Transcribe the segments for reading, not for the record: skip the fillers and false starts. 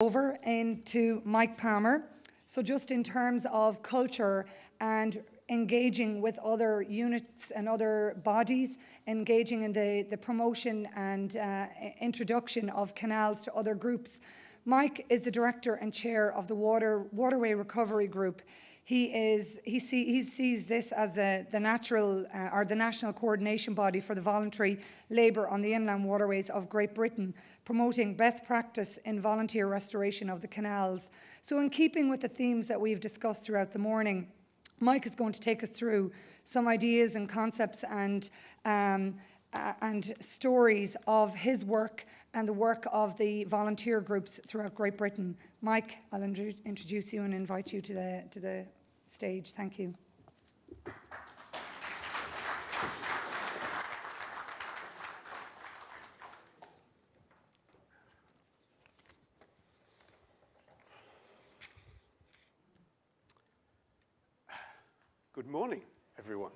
Over into Mike Palmer. So just in terms of culture and engaging with other units and other bodies, engaging in the promotion and introduction of canals to other groups. Mike is the director and chair of the Waterway Recovery Group. He sees this as the national coordination body for the voluntary labour on the inland waterways of Great Britain, promoting best practice in volunteer restoration of the canals. So in keeping with the themes that we've discussed throughout the morning, Mike is going to take us through some ideas and concepts and stories of his work and the work of the volunteer groups throughout Great Britain. Mike, I'll introduce you and invite you to the stage. Thank you. Good morning, everyone.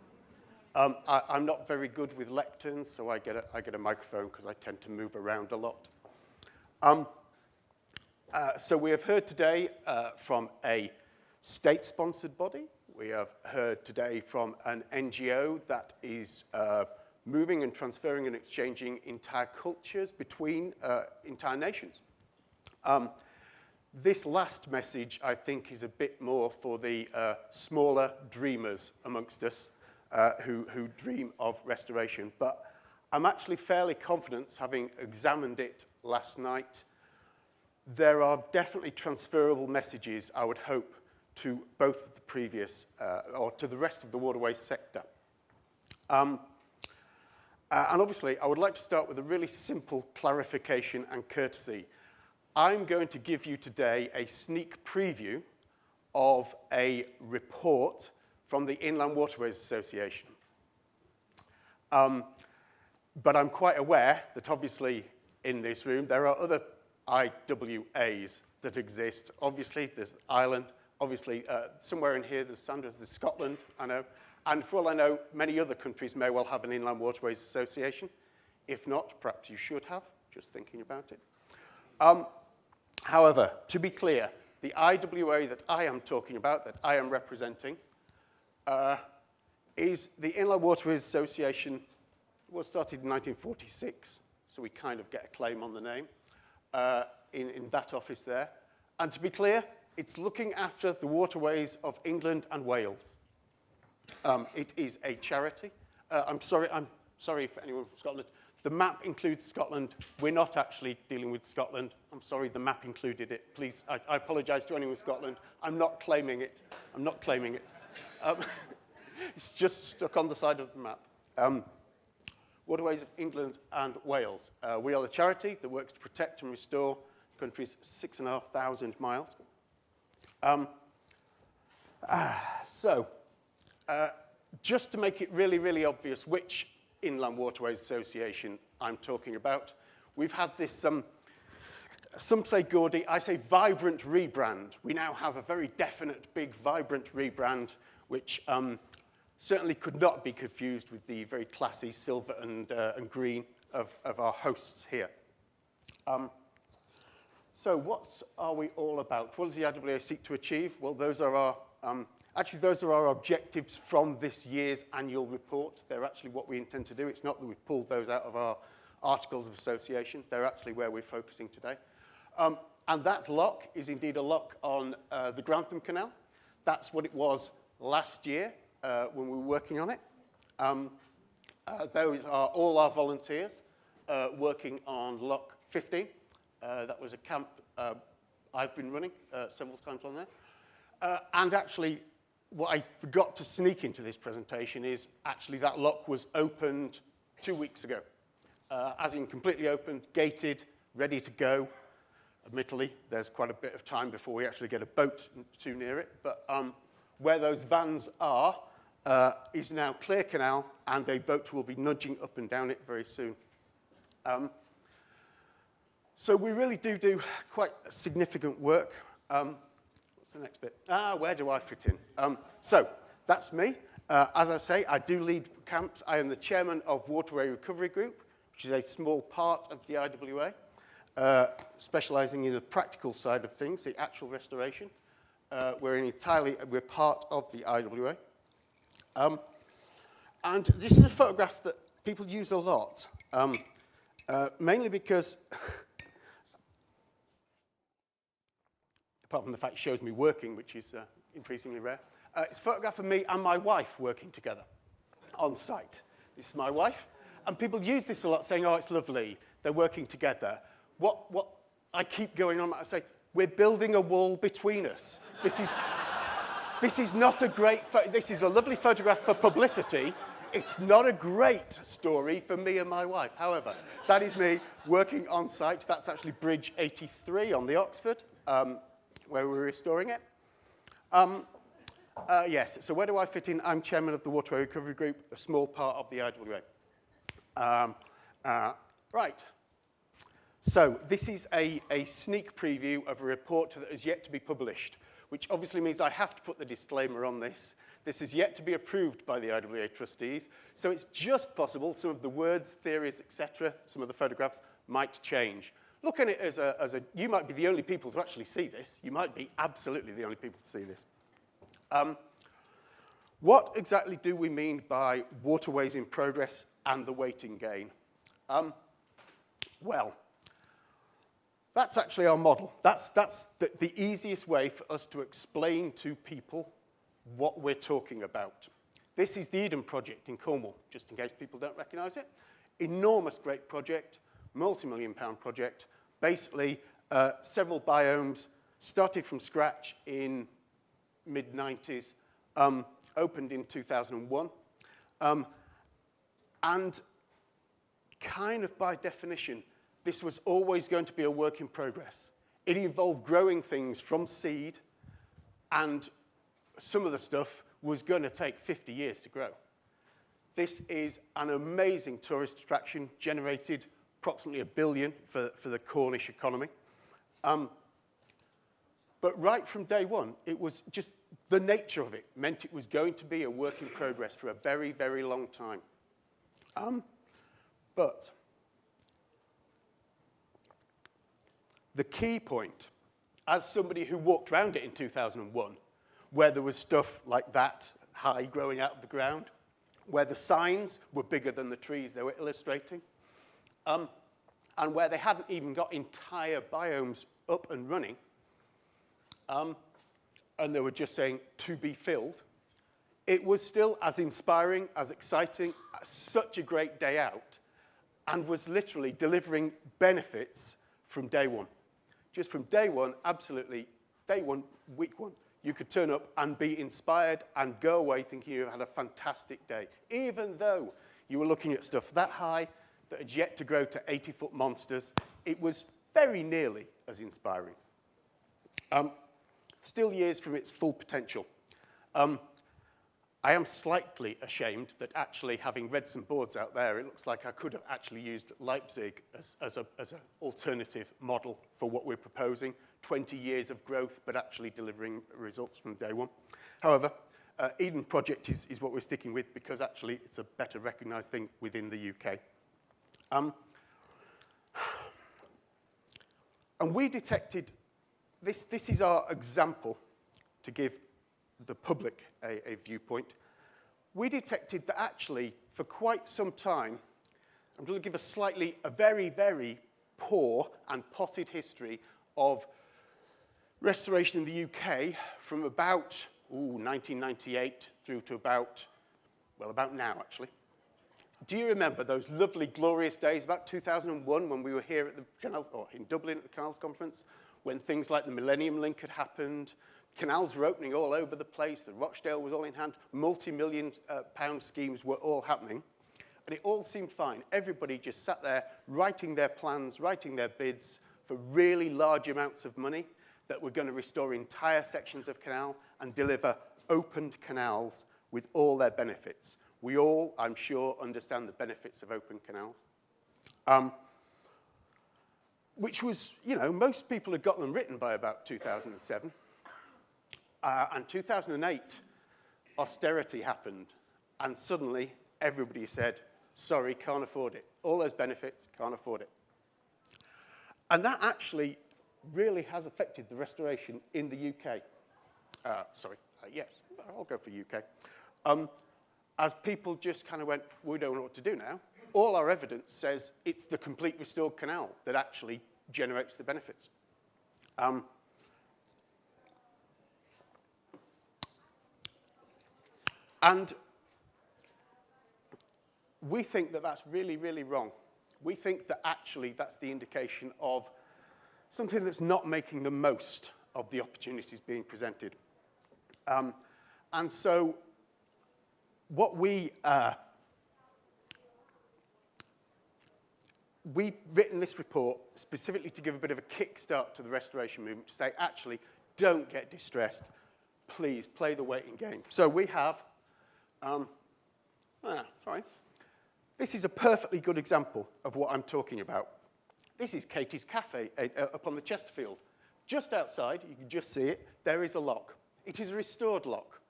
I'm not very good with lecterns, so I get a microphone because I tend to move around a lot. So we have heard today from a state-sponsored body. We have heard today from an NGO that is moving and transferring and exchanging entire cultures between entire nations. This last message, I think, is a bit more for the smaller dreamers amongst us who dream of restoration. But I'm actually fairly confident, having examined it last night, there are definitely transferable messages, I would hope, to both the previous, or to the rest of the waterways sector. And obviously, I would like to start with a really simple clarification and courtesy. I'm going to give you today a sneak preview of a report from the Inland Waterways Association. But I'm quite aware that obviously in this room there are other IWAs that exist. Obviously, there's Ireland. Obviously, somewhere in here, there's Sandra's, there's Scotland, I know. And for all I know, many other countries may well have an Inland Waterways Association. If not, perhaps you should have, just thinking about it. However, to be clear, the IWA that I am talking about, that I am representing, is the Inland Waterways Association. It was started in 1946, so we kind of get a claim on the name in that office there. And to be clear, it's looking after the waterways of England and Wales. It is a charity. I'm sorry if anyone from Scotland. The map includes Scotland. We're not actually dealing with Scotland. I'm sorry, the map included it. Please, I apologise to anyone with Scotland. I'm not claiming it. I'm not claiming it. It's just stuck on the side of the map. Waterways of England and Wales. We are the charity that works to protect and restore the country's 6,500 miles. Just to make it really, really obvious which Inland Waterways Association I'm talking about, we've had this, some say gaudy, I say vibrant rebrand. We now have a very definite, big, vibrant rebrand, which certainly could not be confused with the very classy silver and green of our hosts here. So what are we all about? What does the IWA seek to achieve? Well, those are our objectives from this year's annual report. They're actually what we intend to do. It's not that we've pulled those out of our articles of association. They're actually where we're focusing today. And that lock is indeed a lock on the Grantham Canal. That's what it was last year when we were working on it. Those are all our volunteers working on lock 15. That was a camp I've been running several times on there. And actually, what I forgot to sneak into this presentation is actually that lock was opened 2 weeks ago. As in completely opened, gated, ready to go. Admittedly, there's quite a bit of time before we actually get a boat too near it. But where those vans are is now clear canal, and a boat will be nudging up and down it very soon. So we really do quite significant work. What's the next bit? Where do I fit in? So that's me. As I say, I do lead camps. I am the chairman of Waterway Recovery Group, which is a small part of the IWA. specializing in the practical side of things, the actual restoration. We're part of the IWA. And this is a photograph that people use a lot, mainly because, apart from the fact it shows me working, which is increasingly rare, it's a photograph of me and my wife working together on site. This is my wife, and people use this a lot, saying, oh, it's lovely, they're working together. What I keep going on, I say, we're building a wall between us. This is not a great, this is a lovely photograph for publicity. It's not a great story for me and my wife. However, that is me working on site. That's actually Bridge 83 on the Oxford, where we're restoring it. Yes, so where do I fit in? I'm chairman of the Waterway Recovery Group, a small part of the IWA. Right. So this is a sneak preview of a report that is yet to be published, which obviously means I have to put the disclaimer on this. This is yet to be approved by the IWA trustees, so it's just possible some of the words, theories, etc., some of the photographs might change. Look at it as you might be the only people to actually see this. You might be absolutely the only people to see this. What exactly do we mean by waterways in progress and the waiting gain? Well, that's actually our model. That's the easiest way for us to explain to people what we're talking about. This is the Eden project in Cornwall, just in case people don't recognize it. Enormous, great project, multi-million-pound project. Basically, several biomes, started from scratch in mid-90s, opened in 2001. And kind of by definition, this was always going to be a work in progress. It involved growing things from seed, and some of the stuff was going to take 50 years to grow. This is an amazing tourist attraction, generated approximately $1 billion for the Cornish economy. But right from day one, it was just the nature of it meant it was going to be a work in progress for a very, very long time. But the key point, as somebody who walked around it in 2001, where there was stuff like that high growing out of the ground, where the signs were bigger than the trees they were illustrating, and where they hadn't even got entire biomes up and running, and they were just saying, to be filled, it was still as inspiring, as exciting, such a great day out, and was literally delivering benefits from day one. Just from day one, absolutely, day one, week one, you could turn up and be inspired and go away thinking you had a fantastic day, even though you were looking at stuff that high that had yet to grow to 80-foot monsters. It was very nearly as inspiring. Still years from its full potential. I am slightly ashamed that actually, having read some boards out there, it looks like I could have actually used Leipzig as an alternative model for what we're proposing. 20 years of growth, but actually delivering results from day one. However, Eden Project is what we're sticking with because actually it's a better recognized thing within the UK. And we detected, this is our example to give the public a viewpoint. We detected that actually, for quite some time, I'm going to give a very, very poor and potted history of restoration in the UK from about 1998 through to about now, actually. Do you remember those lovely, glorious days, about 2001, when we were here at the Canals, or in Dublin at the Canals Conference, when things like the Millennium Link had happened, canals were opening all over the place, the Rochdale was all in hand, multi-million pound schemes were all happening, and it all seemed fine. Everybody just sat there writing their plans, writing their bids for really large amounts of money that were going to restore entire sections of canal and deliver opened canals with all their benefits. We all, I'm sure, understand the benefits of open canals. Which was, most people had got them written by about 2007. And 2008, austerity happened. And suddenly, everybody said, sorry, can't afford it. All those benefits, can't afford it. And that actually really has affected the restoration in the UK. Yes, I'll go for UK. As people just kind of went, we don't know what to do now. All our evidence says it's the complete restored canal that actually generates the benefits. And we think that that's really, really wrong. We think that actually that's the indication of something that's not making the most of the opportunities being presented. And so what we've written this report specifically to give a bit of a kickstart to the restoration movement, to say, actually, don't get distressed. Please play the waiting game. So we have, this is a perfectly good example of what I'm talking about. This is Katie's Cafe up on the Chesterfield. Just outside, you can just see it, there is a lock. It is a restored lock.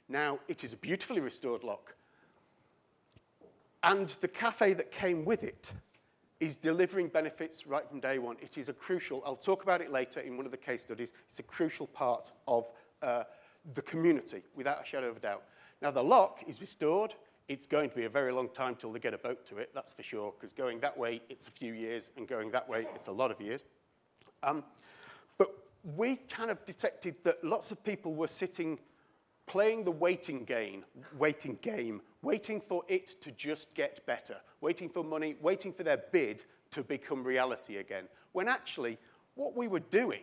Now, it is a beautifully restored lock. And the cafe that came with it is delivering benefits right from day one. It is a crucial, I'll talk about it later in one of the case studies, it's a crucial part of the community, without a shadow of a doubt. Now, the lock is restored. It's going to be a very long time till they get a boat to it, that's for sure, because going that way, it's a few years, and going that way, it's a lot of years. But we kind of detected that lots of people were sitting, playing the waiting game, waiting for it to just get better, waiting for money, waiting for their bid to become reality again. When actually, what we were doing,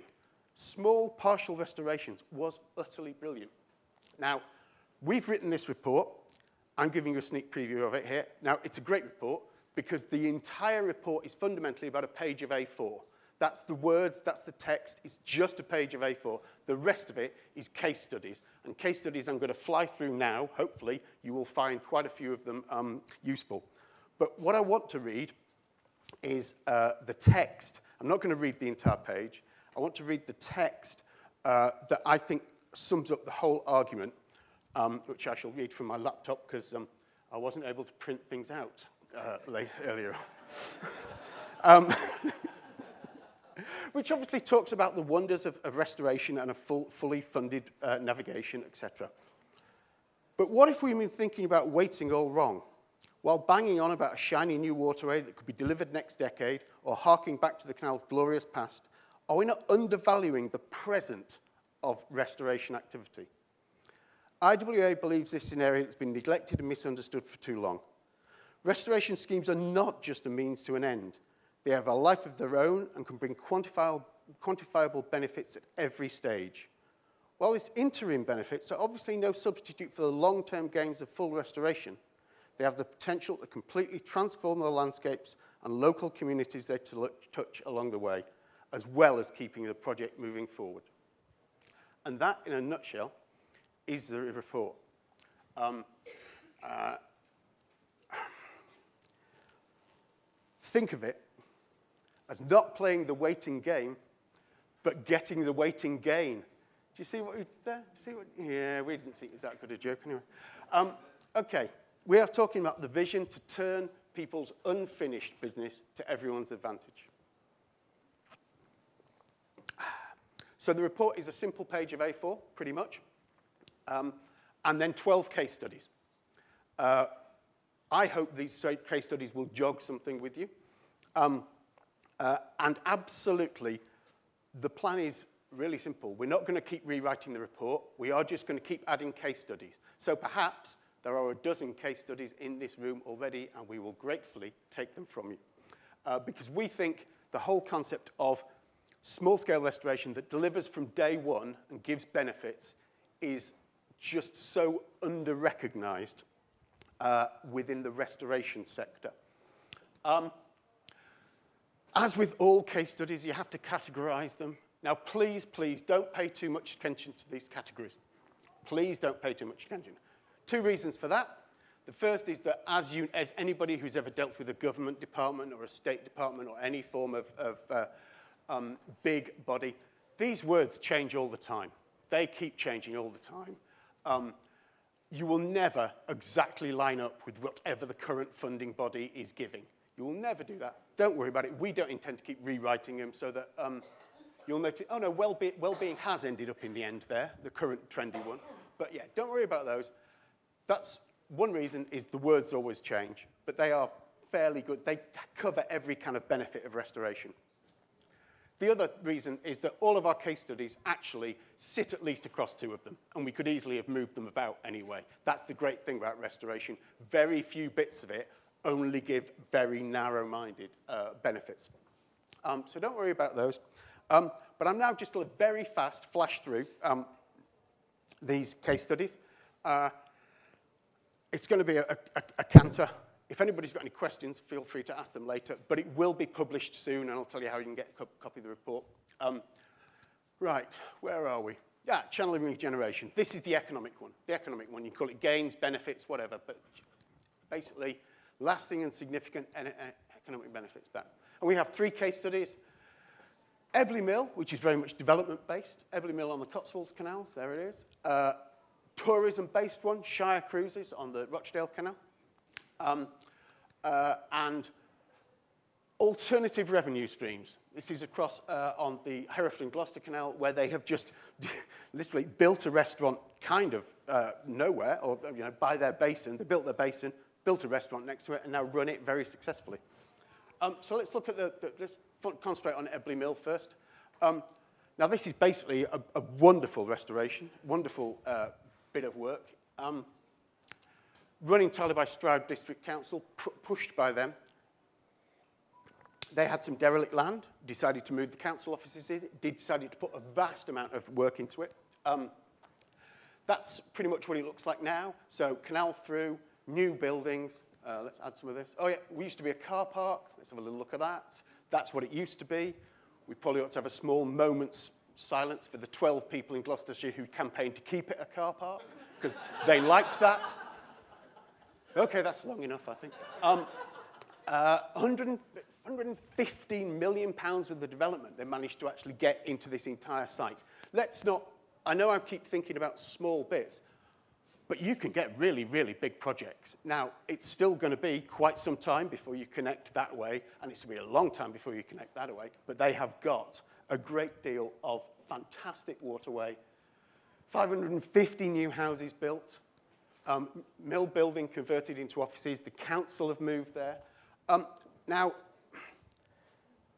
small partial restorations, was utterly brilliant. Now, we've written this report. I'm giving you a sneak preview of it here. Now, it's a great report because the entire report is fundamentally about a page of A4. That's the words, that's the text, it's just a page of A4. The rest of it is case studies. And case studies I'm going to fly through now. Hopefully, you will find quite a few of them useful. But what I want to read is the text. I'm not going to read the entire page. I want to read the text that I think sums up the whole argument, which I shall read from my laptop because I wasn't able to print things out earlier. Which obviously talks about the wonders of restoration and a fully funded navigation, etc. But what if we've been thinking about waiting all wrong? While banging on about a shiny new waterway that could be delivered next decade or harking back to the canal's glorious past, are we not undervaluing the present of restoration activity? IWA believes this is an area that's been neglected and misunderstood for too long. Restoration schemes are not just a means to an end. They have a life of their own and can bring quantifiable benefits at every stage. While its interim benefits are obviously no substitute for the long-term gains of full restoration, they have the potential to completely transform the landscapes and local communities they touch along the way, as well as keeping the project moving forward. And that, in a nutshell, is the report. Think of it as not playing the waiting game, but getting the waiting gain. Do you see what we did there? Do you see what? Yeah, we didn't think it was that good a joke anyway. Okay, we are talking about the vision to turn people's unfinished business to everyone's advantage. So the report is a simple page of A4, pretty much. And then 12 case studies. I hope these case studies will jog something with you. And absolutely, the plan is really simple. We're not going to keep rewriting the report. We are just going to keep adding case studies. So perhaps there are a dozen case studies in this room already, and we will gratefully take them from you. Because we think the whole concept of small-scale restoration that delivers from day one and gives benefits is just so under-recognized within the restoration sector. As with all case studies, you have to categorize them. Now, please, please don't pay too much attention to these categories. Please don't pay too much attention. Two reasons for that. The first is that as anybody who's ever dealt with a government department or a state department or any form of big body, these words change all the time. They keep changing all the time. You will never exactly line up with whatever the current funding body is giving. You will never do that. Don't worry about it. We don't intend to keep rewriting them so that you'll notice, oh no, well-being has ended up in the end there, the current trendy one. But yeah, don't worry about those. That's one reason is the words always change, but they are fairly good. They cover every kind of benefit of restoration. The other reason is that all of our case studies actually sit at least across two of them, and we could easily have moved them about anyway. That's the great thing about restoration. Very few bits of it only give very narrow-minded benefits. So don't worry about those. But I'm now just going to very fast flash through these case studies. It's going to be a canter. If anybody's got any questions, feel free to ask them later. But it will be published soon, and I'll tell you how you can get a copy of the report. Right, where are we? Yeah, channeling regeneration. This is the economic one. The economic one. You can call it gains, benefits, whatever. But basically, lasting and significant economic benefits back. And we have 3 case studies. Ebbly Mill, which is very much development-based. Ebbly Mill on the Cotswolds canals, there it is. Tourism-based one, Shire Cruises on the Rochdale Canal. And alternative revenue streams. This is across on the Hereford and Gloucester Canal, where they have just literally built a restaurant kind of nowhere, or by their basin. They built their basin, built a restaurant next to it, and now run it very successfully. So let's look at let's concentrate on Ebbly Mill first. Now this is basically a wonderful restoration, wonderful bit of work. Run entirely by Stroud District Council, pushed by them. They had some derelict land, decided to move the council offices in, decided to put a vast amount of work into it. That's pretty much what it looks like now. So canal through, new buildings. Let's add some of this. Oh yeah, we used to be a car park. Let's have a little look at that. That's what it used to be. We probably ought to have a small moment's silence for the 12 people in Gloucestershire who campaigned to keep it a car park, because they liked that. Okay, that's long enough, I think. 115 million pounds worth of development they managed to actually get into this entire site. Let's not, I know I keep thinking about small bits, but you can get really, really big projects. Now, it's still going to be quite some time before you connect that way, and it's going to be a long time before you connect that way, but they have got a great deal of fantastic waterway, 550 new houses built, mill building converted into offices. The council have moved there. Now,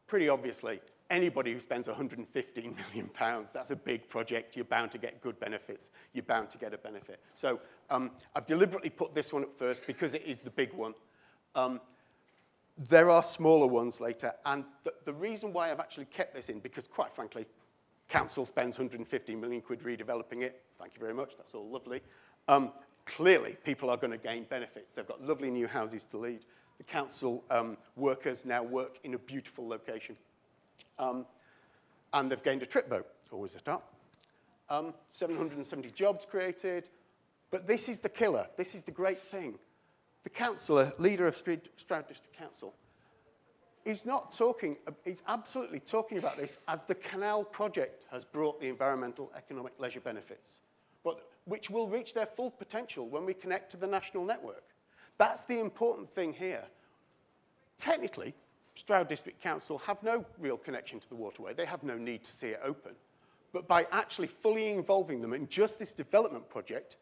pretty obviously, anybody who spends 115 million pounds, that's a big project. You're bound to get good benefits. You're bound to get a benefit. So I've deliberately put this one up first because it is the big one. There are smaller ones later. And the reason why I've actually kept this in, because quite frankly, council spends 150 million quid redeveloping it. Thank you very much. That's all lovely. Clearly, people are going to gain benefits. They've got lovely new houses to lead. The council workers now work in a beautiful location. And they've gained a trip boat, always a start. 770 jobs created. But this is the killer. This is the great thing. The councillor, leader of Stroud District Council, is not talking, he's absolutely talking about this as the canal project has brought the environmental, economic, leisure benefits, but which will reach their full potential when we connect to the national network. That's the important thing here. Technically, Stroud District Council have no real connection to the waterway. They have no need to see it open. But by actually fully involving them in just this development project,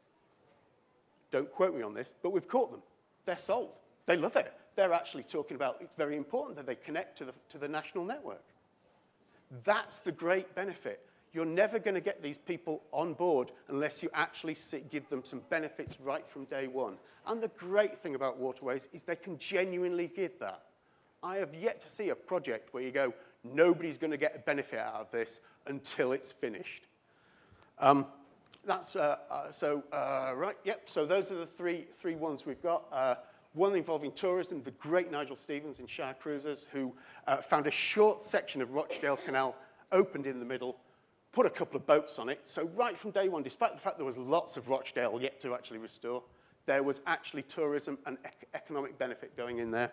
don't quote me on this, but we've caught them. They're sold. They love it. They're actually talking about it's very important that they connect to the national network. That's the great benefit. You're never going to get these people on board unless you actually give them some benefits right from day one. And the great thing about Waterways is they can genuinely give that. I have yet to see a project where you go, nobody's going to get a benefit out of this until it's finished. Right, yep, so those are the three ones we've got. One involving tourism, the great Nigel Stevens in Shire Cruises, who found a short section of Rochdale Canal, opened in the middle, put a couple of boats on it. So right from day one, despite the fact there was lots of Rochdale yet to actually restore, there was actually tourism and economic benefit going in there.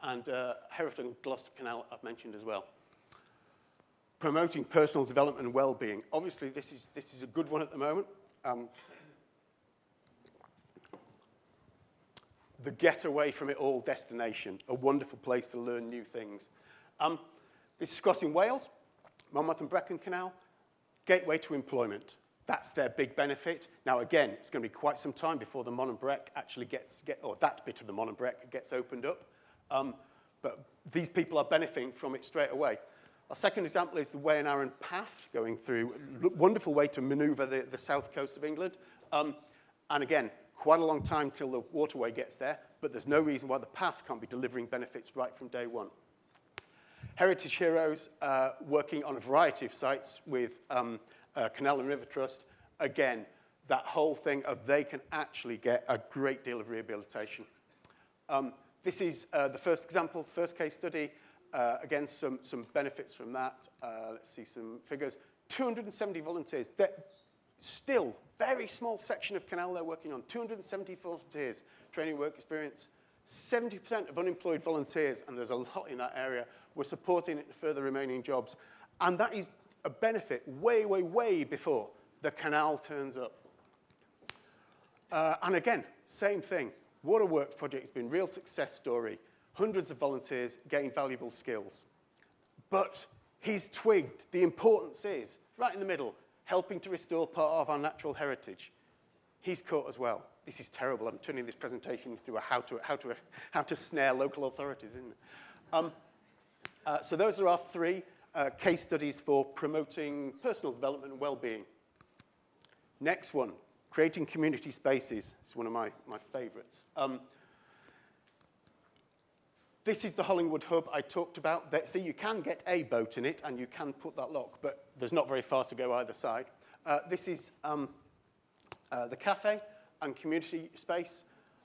And Hereford and Gloucester Canal I've mentioned as well. Promoting personal development and well-being. Obviously, this is a good one at the moment. the getaway from it all destination, a wonderful place to learn new things. This is crossing Wales, Monmouth and Brecon Canal, gateway to employment. That's their big benefit. Now, again, it's going to be quite some time before the Mon and Brec actually or that bit of the Mon and Brec gets opened up. But these people are benefiting from it straight away. Our second example is the Way and Arun Path going through. Wonderful way to maneuver the south coast of England. And again, quite a long time till the waterway gets there, but there's no reason why the path can't be delivering benefits right from day one. Heritage Heroes working on a variety of sites with Canal and River Trust. Again, that whole thing of they can actually get a great deal of rehabilitation. This is the first example, first case study. Again, some benefits from that. Let's see some figures. 270 volunteers. They're still very small section of canal they're working on. 270 volunteers, training work experience. 70% of unemployed volunteers, and there's a lot in that area, were supporting it to further remaining jobs. And that is a benefit way, way, way before the canal turns up. And again, same thing. Waterworks project has been a real success story. Hundreds of volunteers gain valuable skills. But he's twigged. The importance is, right in the middle, helping to restore part of our natural heritage. He's caught as well. This is terrible. I'm turning this presentation into a how to snare local authorities, isn't it? So those are our three case studies for promoting personal development and well-being. Next one, creating community spaces. It's one of my favorites. This is the Hollingwood Hub I talked about. See, you can get a boat in it, and you can put that lock, but there's not very far to go either side. This is the cafe and community space.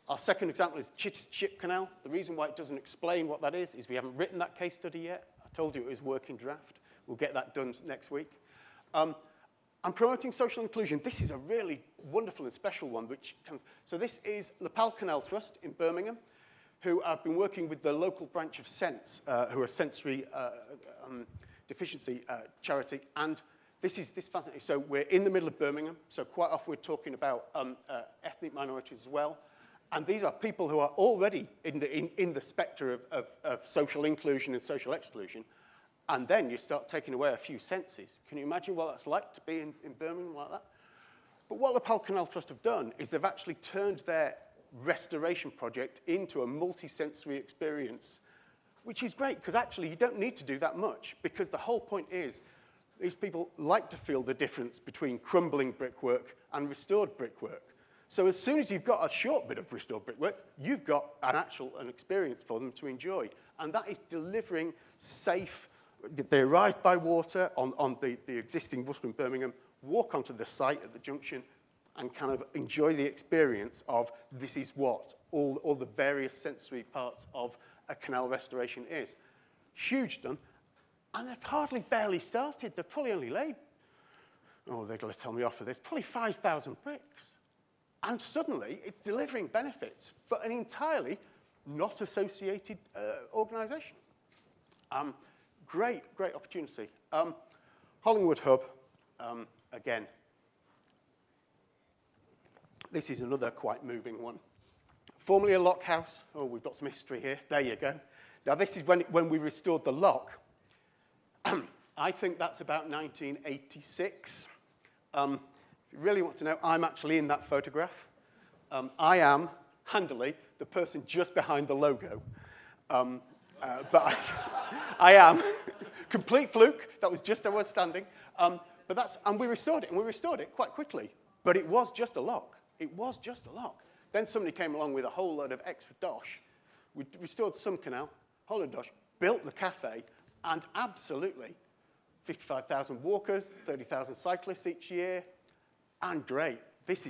Our second example is Ship Canal. The reason why it doesn't explain what that is we haven't written that case study yet. I told you it was working draft. We'll get that done next week. And promoting social inclusion. This is a really wonderful and special one. So this is Lapal Canal Trust in Birmingham, who have been working with the local branch of Sense, who are a sensory deficiency charity. And this is fascinating. So we're in the middle of Birmingham. So quite often we're talking about ethnic minorities as well. And these are people who are already in the spectre of social inclusion and social exclusion. And then you start taking away a few senses. Can you imagine what that's like to be in Birmingham like that? But what the Pal Canal Trust have done is they've actually turned their restoration project into a multi-sensory experience, which is great, because actually you don't need to do that much, because the whole point is these people like to feel the difference between crumbling brickwork and restored brickwork. So as soon as you've got a short bit of restored brickwork, you've got an experience for them to enjoy. And that is delivering safe. They arrive by water on the existing Worcester and Birmingham, walk onto the site at the junction, and kind of enjoy the experience of this is what all the various sensory parts of a canal restoration is. Huge done. And they've barely started. They've probably only laid, they're going to tell me off for this, probably 5,000 bricks. And suddenly, it's delivering benefits for an entirely not associated organisation. Great opportunity. Hollingwood Hub, again. This is another quite moving one. Formerly a lock house. Oh, we've got some history here. There you go. Now, this is when we restored the lock. I think that's about 1986. If you really want to know, I'm actually in that photograph. I am, handily, the person just behind the logo. But I am. Complete fluke. That was just where I was standing. And we restored it, and we restored it quite quickly. But it was just a lock. It was just a lock. Then somebody came along with a whole load of extra dosh. We restored some canal, whole load of dosh, built the cafe, and absolutely 55,000 walkers, 30,000 cyclists each year, and great. This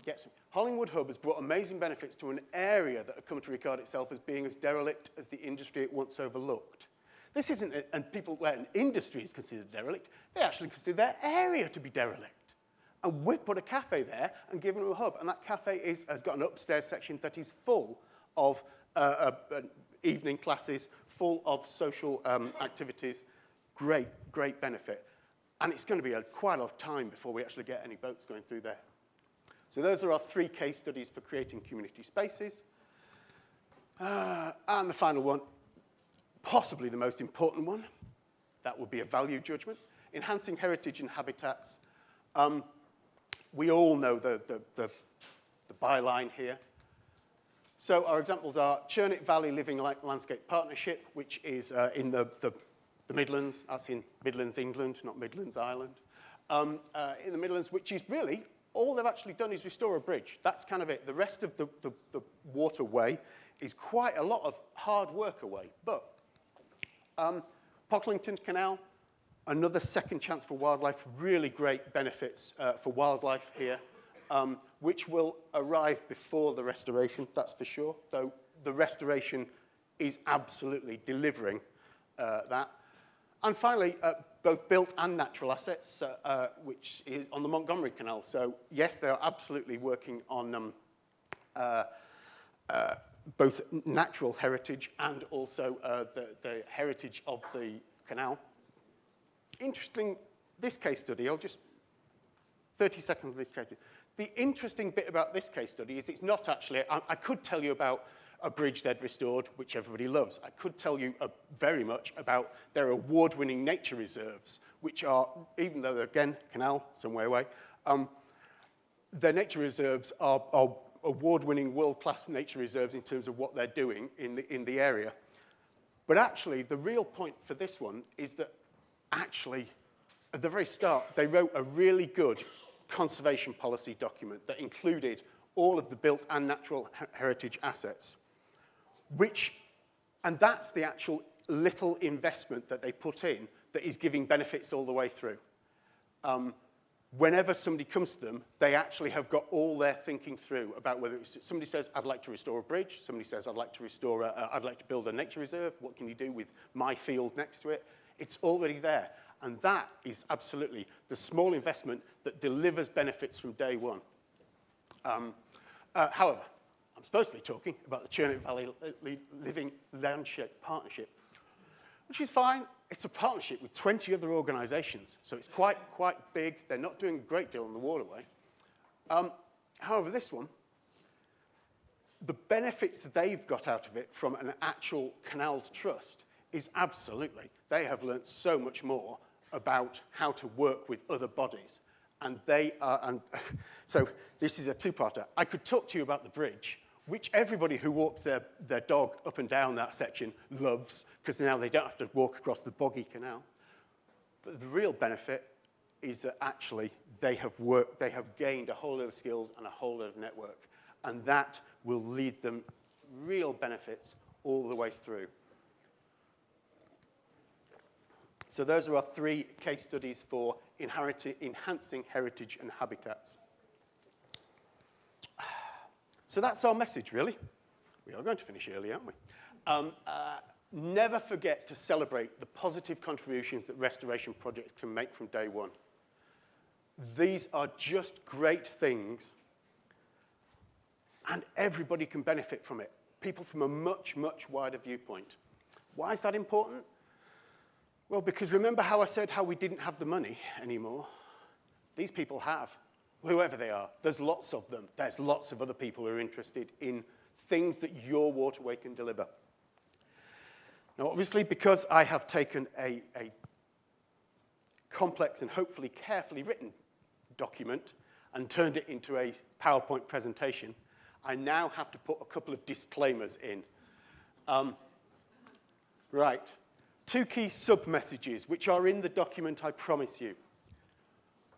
gets me. Hollingwood Hub has brought amazing benefits to an area that had come to regard itself as being as derelict as the industry it once overlooked. This isn't, and people where an industry is considered derelict, they actually consider their area to be derelict. And we've put a cafe there and given them a hub, and that cafe has got an upstairs section that is full of evening classes, full of social activities. Great benefit. And it's going to be quite a lot of time before we actually get any boats going through there. So those are our three case studies for creating community spaces. And the final one, possibly the most important one, that would be a value judgment. Enhancing heritage and habitats. We all know the byline here. So our examples are Churnick Valley Living Landscape Partnership, which is in the Midlands. That's in Midlands, England, not Midlands, Ireland. In the Midlands, which is really, all they've actually done is restore a bridge. That's kind of it. The rest of the waterway is quite a lot of hard work away. But Pocklington Canal, another second chance for wildlife, really great benefits for wildlife here, which will arrive before the restoration, that's for sure, though the restoration is absolutely delivering that. And finally, both built and natural assets, which is on the Montgomery Canal. So yes, they are absolutely working on both natural heritage and also the heritage of the canal. Interesting, this case study, I'll just, 30 seconds of this case study. The interesting bit about this case study is it's not actually, I could tell you about a bridge they'd restored, which everybody loves. I could tell you very much about their award-winning nature reserves, which are, even though they're, again, canal, some way away, their nature reserves are award-winning world-class nature reserves in terms of what they're doing in the area. But actually, the real point for this one is that actually, at the very start, they wrote a really good conservation policy document that included all of the built and natural heritage assets, and that's the actual little investment that they put in that is giving benefits all the way through. Whenever somebody comes to them, they actually have got all their thinking through about whether it's, somebody says, I'd like to restore a bridge, somebody says, I'd like to build a nature reserve, what can you do with my field next to it? It's already there. And that is absolutely the small investment that delivers benefits from day one. However, I'm supposed to be talking about the Churnick Valley Living Landscape Partnership, which is fine. It's a partnership with 20 other organizations, so it's quite big. They're not doing a great deal on the waterway. However, this one, the benefits they've got out of it from an actual canals trust is absolutely, they have learnt so much more about how to work with other bodies. And they are, and so this is a two-parter. I could talk to you about the bridge, which everybody who walks their dog up and down that section loves, because now they don't have to walk across the boggy canal. But the real benefit is that actually they have gained a whole lot of skills and a whole lot of network, and that will lead them real benefits all the way through. So those are our 3 case studies for enhancing heritage and habitats. So that's our message, really. We are going to finish early, aren't we? Never forget to celebrate the positive contributions that restoration projects can make from day one. These are just great things, and everybody can benefit from it. People from a much, much wider viewpoint. Why is that important? Well, because remember how I said how we didn't have the money anymore? These people have, whoever they are. There's lots of them. There's lots of other people who are interested in things that your waterway can deliver. Now, obviously, because I have taken a complex and hopefully carefully written document and turned it into a PowerPoint presentation, I now have to put a couple of disclaimers in. Right. 2 key sub-messages, which are in the document, I promise you.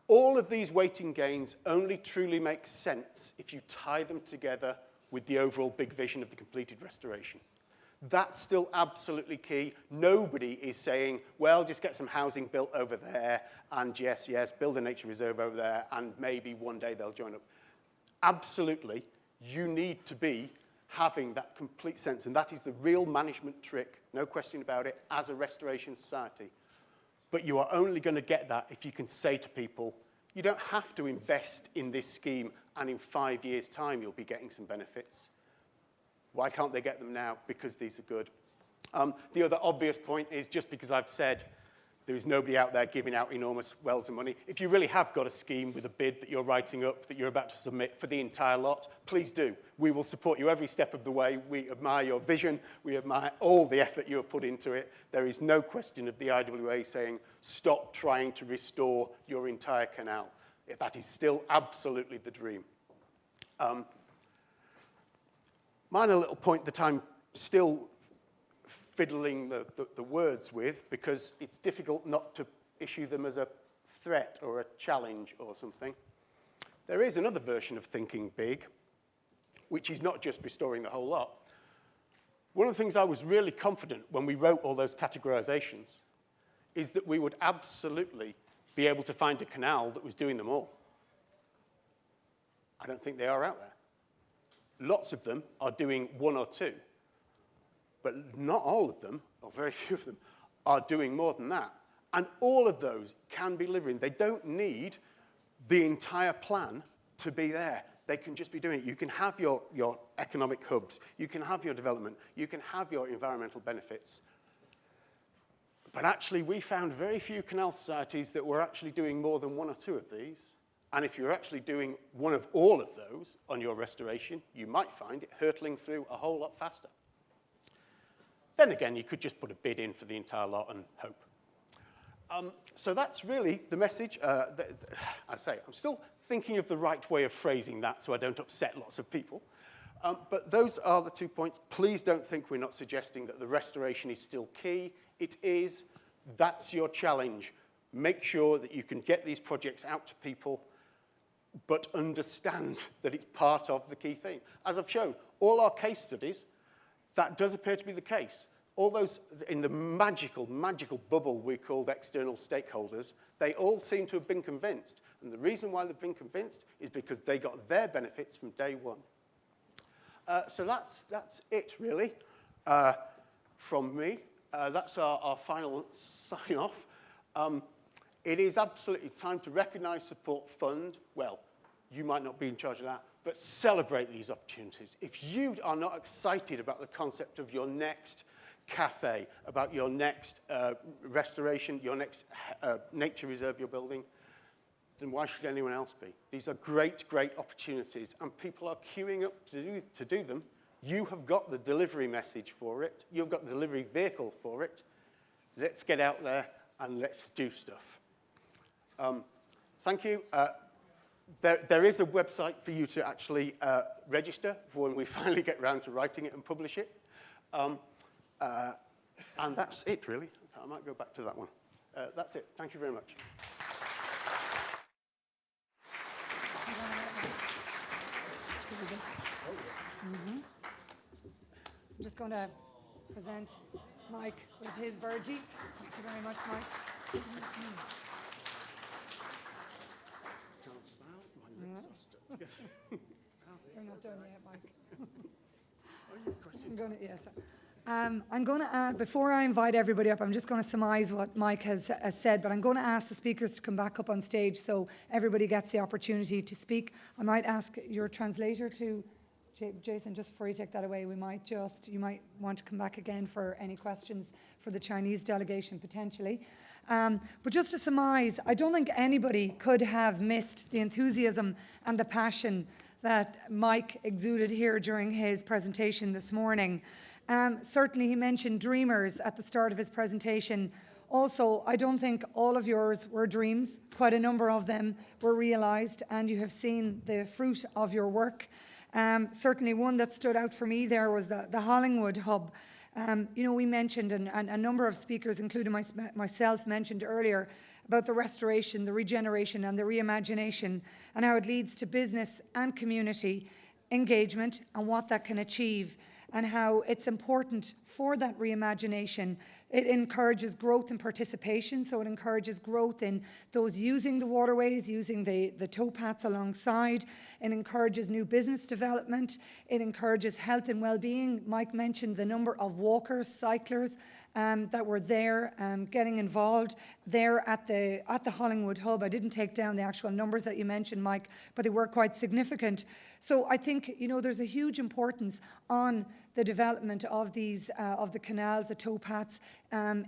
All of these weighting gains only truly make sense if you tie them together with the overall big vision of the completed restoration. That's still absolutely key. Nobody is saying, well, just get some housing built over there, and yes, build a nature reserve over there, and maybe one day they'll join up. Absolutely, you need to be having that complete sense, and that is the real management trick, no question about it, as a restoration society. But you are only going to get that if you can say to people, you don't have to invest in this scheme, and in 5 years' time you'll be getting some benefits. Why can't they get them now? Because these are good. The other obvious point is just because I've said There is nobody out there giving out enormous wells of money. If you really have got a scheme with a bid that you're writing up, that you're about to submit for the entire lot, please do. We will support you every step of the way. We admire your vision. We admire all the effort you have put into it. There is no question of the IWA saying, stop trying to restore your entire canal. That is still absolutely the dream. Minor little point that I'm still fiddling the words with, because it's difficult not to issue them as a threat or a challenge or something. There is another version of thinking big, which is not just restoring the whole lot. One of the things I was really confident when we wrote all those categorizations is that we would absolutely be able to find a canal that was doing them all. I don't think they are out there. Lots of them are doing one or two. But not all of them, or very few of them, are doing more than that. And all of those can be delivering. They don't need the entire plan to be there. They can just be doing it. You can have your economic hubs. You can have your development. You can have your environmental benefits. But actually, we found very few canal societies that were actually doing more than one or two of these. And if you're actually doing one of all of those on your restoration, you might find it hurtling through a whole lot faster. Then again, you could just put a bid in for the entire lot and hope. So that's really the message. I say, I'm still thinking of the right way of phrasing that so I don't upset lots of people. But those are the 2 points. Please don't think we're not suggesting that the restoration is still key. It is. That's your challenge. Make sure that you can get these projects out to people, but understand that it's part of the key theme. As I've shown, all our case studies, that does appear to be the case. All those in the magical bubble we called external stakeholders, they all seem to have been convinced. And the reason why they've been convinced is because they got their benefits from day one. So that's it, really, from me. That's our final sign-off. It is absolutely time to recognize, support, fund. Well, you might not be in charge of that, but celebrate these opportunities. If you are not excited about the concept of your next cafe, about your next restoration, your next nature reserve you're building, then why should anyone else be? These are great opportunities, and people are queuing up to do them. You have got the delivery message for it. You've got the delivery vehicle for it. Let's get out there and let's do stuff. Thank you. There is a website for you to actually register for when we finally get around to writing it and publish it. And that's it, really. I might go back to that one. That's it. Thank you very much. I'm just going to present Mike with his Virgie. Thank you very much, Mike. We're not done yet, Mike. I'm going to add, before I invite everybody up, I'm just going to surmise what Mike has said, but I'm going to ask the speakers to come back up on stage so everybody gets the opportunity to speak. I might ask your translator to, Jason, just before you take that away, you might want to come back again for any questions for the Chinese delegation, potentially. But just to surmise, I don't think anybody could have missed the enthusiasm and the passion that Mike exuded here during his presentation this morning. Certainly he mentioned dreamers at the start of his presentation. Also, I don't think all of yours were dreams. Quite a number of them were realised, and you have seen the fruit of your work. Certainly one that stood out for me there was the Hollingwood Hub. You know, we mentioned, and a number of speakers, including myself, mentioned earlier about the restoration, the regeneration and the reimagination, and how it leads to business and community engagement and what that can achieve, and how it's important for that reimagination. It encourages growth and participation, so it encourages growth in those using the waterways, using the towpaths alongside. It encourages new business development. It encourages health and well-being. Mike mentioned the number of walkers, cyclers that were there getting involved there at the Hollingwood Hub. I didn't take down the actual numbers that you mentioned, Mike, but they were quite significant. So I think, you know, there's a huge importance on the development of these, of the canals, the towpaths,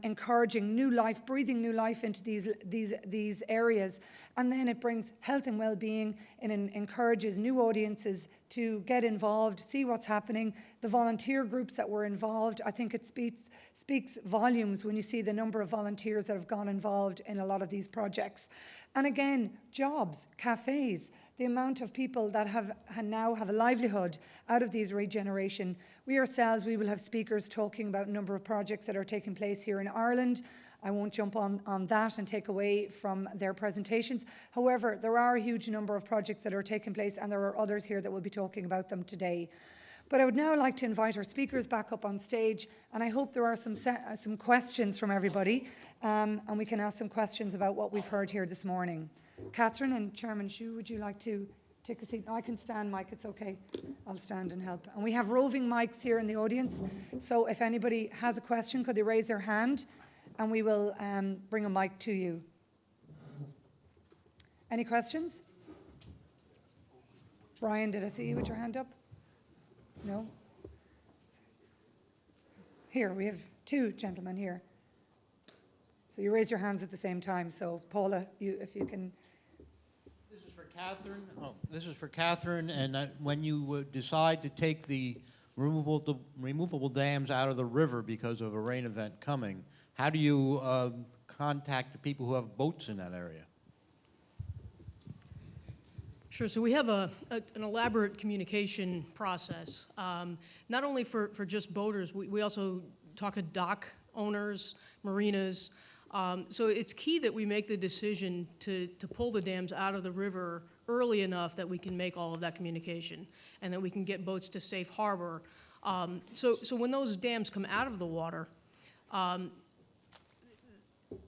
encouraging new life, breathing new life into these areas. And then it brings health and well-being and encourages new audiences to get involved, see what's happening. The volunteer groups that were involved, I think it speaks volumes when you see the number of volunteers that have gone involved in a lot of these projects. And again, jobs, cafes, the amount of people that now have a livelihood out of these regeneration. We ourselves, we will have speakers talking about a number of projects that are taking place here in Ireland. I won't jump on that and take away from their presentations. However, there are a huge number of projects that are taking place, and there are others here that will be talking about them today. But I would now like to invite our speakers back up on stage, and I hope there are some questions from everybody, and we can ask some questions about what we've heard here this morning. Catherine and Chairman Shu, would you like to take a seat? No, I can stand, Mike, it's okay. I'll stand and help. And we have roving mics here in the audience, so if anybody has a question, could they raise their hand, and we will bring a mic to you. Any questions? Brian, did I see you with your hand up? No? Here, we have two gentlemen here. So you raise your hands at the same time. So Paula, if you can. This is for Catherine. Oh, this is for Catherine. And when you decide to take the removable dams out of the river because of a rain event coming, how do you contact the people who have boats in that area? Sure. So we have an elaborate communication process, not only for just boaters. We also talk to dock owners, marinas. So it's key that we make the decision to pull the dams out of the river early enough that we can make all of that communication and that we can get boats to safe harbor. So when those dams come out of the water,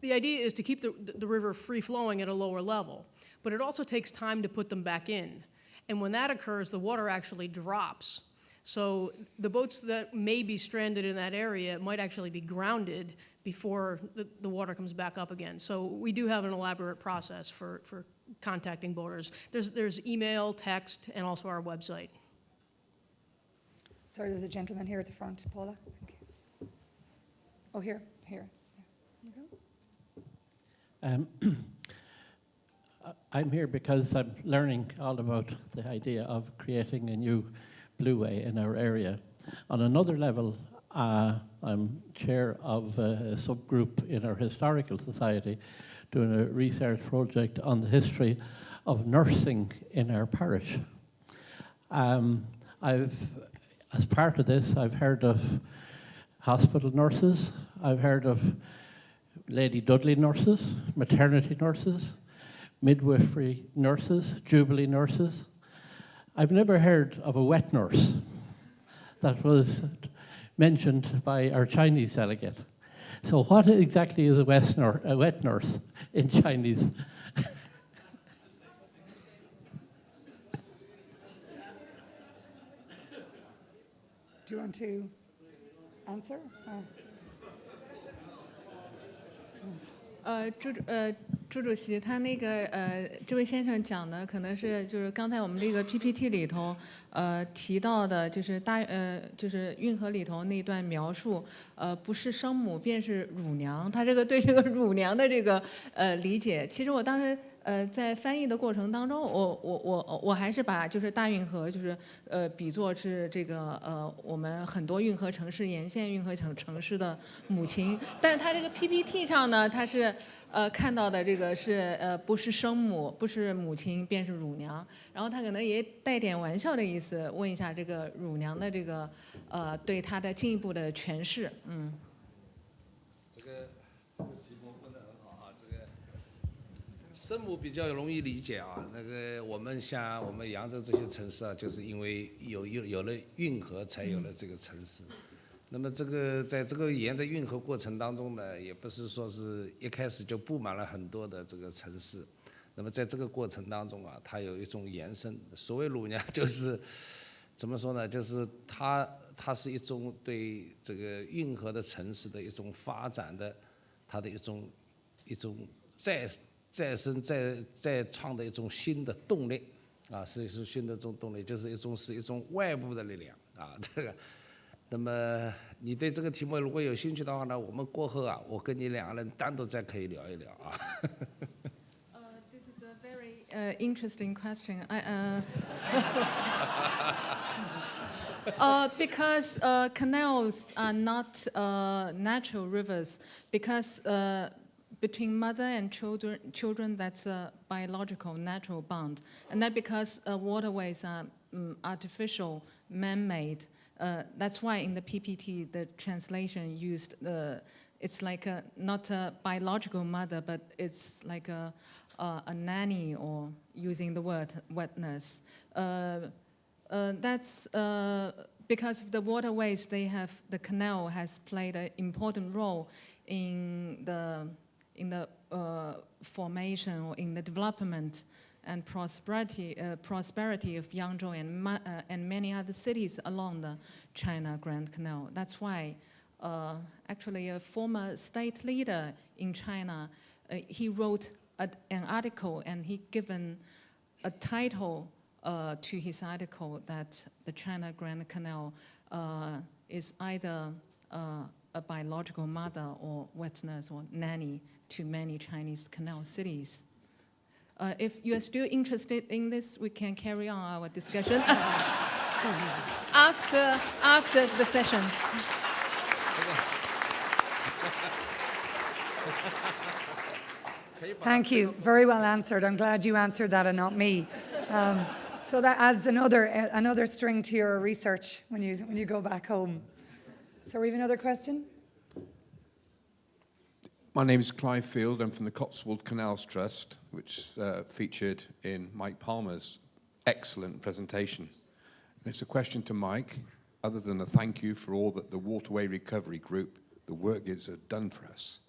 the idea is to keep the river free-flowing at a lower level. But it also takes time to put them back in. And when that occurs, the water actually drops. So the boats that may be stranded in that area might actually be grounded before the water comes back up again. So we do have an elaborate process for contacting boaters. There's email, text, and also our website. Sorry, there's a gentleman here at the front. Paula, thank you. Oh, here. There you go. I'm here because I'm learning all about the idea of creating a new blueway in our area. On another level, I'm chair of a subgroup in our historical society doing a research project on the history of nursing in our parish. As part of this, I've heard of hospital nurses, I've heard of Lady Dudley nurses, maternity nurses, midwifery nurses, jubilee nurses. I've never heard of a wet nurse that was mentioned by our Chinese delegate. So what exactly is a wet nurse in Chinese? Do you want to answer? 朱主席，他那个这位先生讲的可能是就是刚才我们这个 PPT 里头提到的，就是就是运河里头那段描述，不是生母便是乳娘，他这个对这个乳娘的这个理解，其实我当时在翻译的过程当中，我还是把就是大运河就是比作是这个我们很多运河城市沿线运河城市的母亲，但是他这个 PPT 上呢，他是看到的这个是不是生母，不是母亲便是乳娘，然后他可能也带点玩笑的意思，问一下这个乳娘的这个对他的进一步的诠释，这个题目问得很好啊，这个生母比较容易理解啊。那个我们像我们扬州这些城市啊，就是因为有了运河，才有了这个城市。那么这个在这个沿着运河过程当中呢，也不是说是一开始就布满了很多的这个城市。那么在这个过程当中啊，它有一种延伸。所谓乳娘，就是怎么说呢？就是它是一种对这个运河的城市的一种发展的，它的一种再生再创的一种新的动力啊，是一种新的这种动力，就是是一种外部的力量啊，这个。那么你对这个题目如果有兴趣的话呢，我们过后啊，我跟你两个人单独再可以聊一聊啊。This is a very interesting question. Because canals are not natural rivers. Because between mother and children, that's a biological, natural bond. And that because waterways are artificial, man-made. That's why in the PPT, the translation used, it's like not a biological mother, but it's like a nanny, or using the word wet-nurse. That's because of the waterways, the canal has played an important role in the formation or in the development and prosperity of Yangzhou and many other cities along the China Grand Canal. That's why actually a former state leader in China, he wrote an article, and he given a title to his article that the China Grand Canal is either a biological mother or wet nurse or nanny to many Chinese canal cities. If you are still interested in this, we can carry on our discussion after the session. Thank you. Very well answered. I'm glad you answered that and not me. So that adds another string to your research when you go back home. So we have another question. My name is Clive Field. I'm from the Cotswold Canals Trust, which featured in Mike Palmer's excellent presentation. And it's a question to Mike, other than a thank you for all that the Waterway Recovery Group, the work is done for us.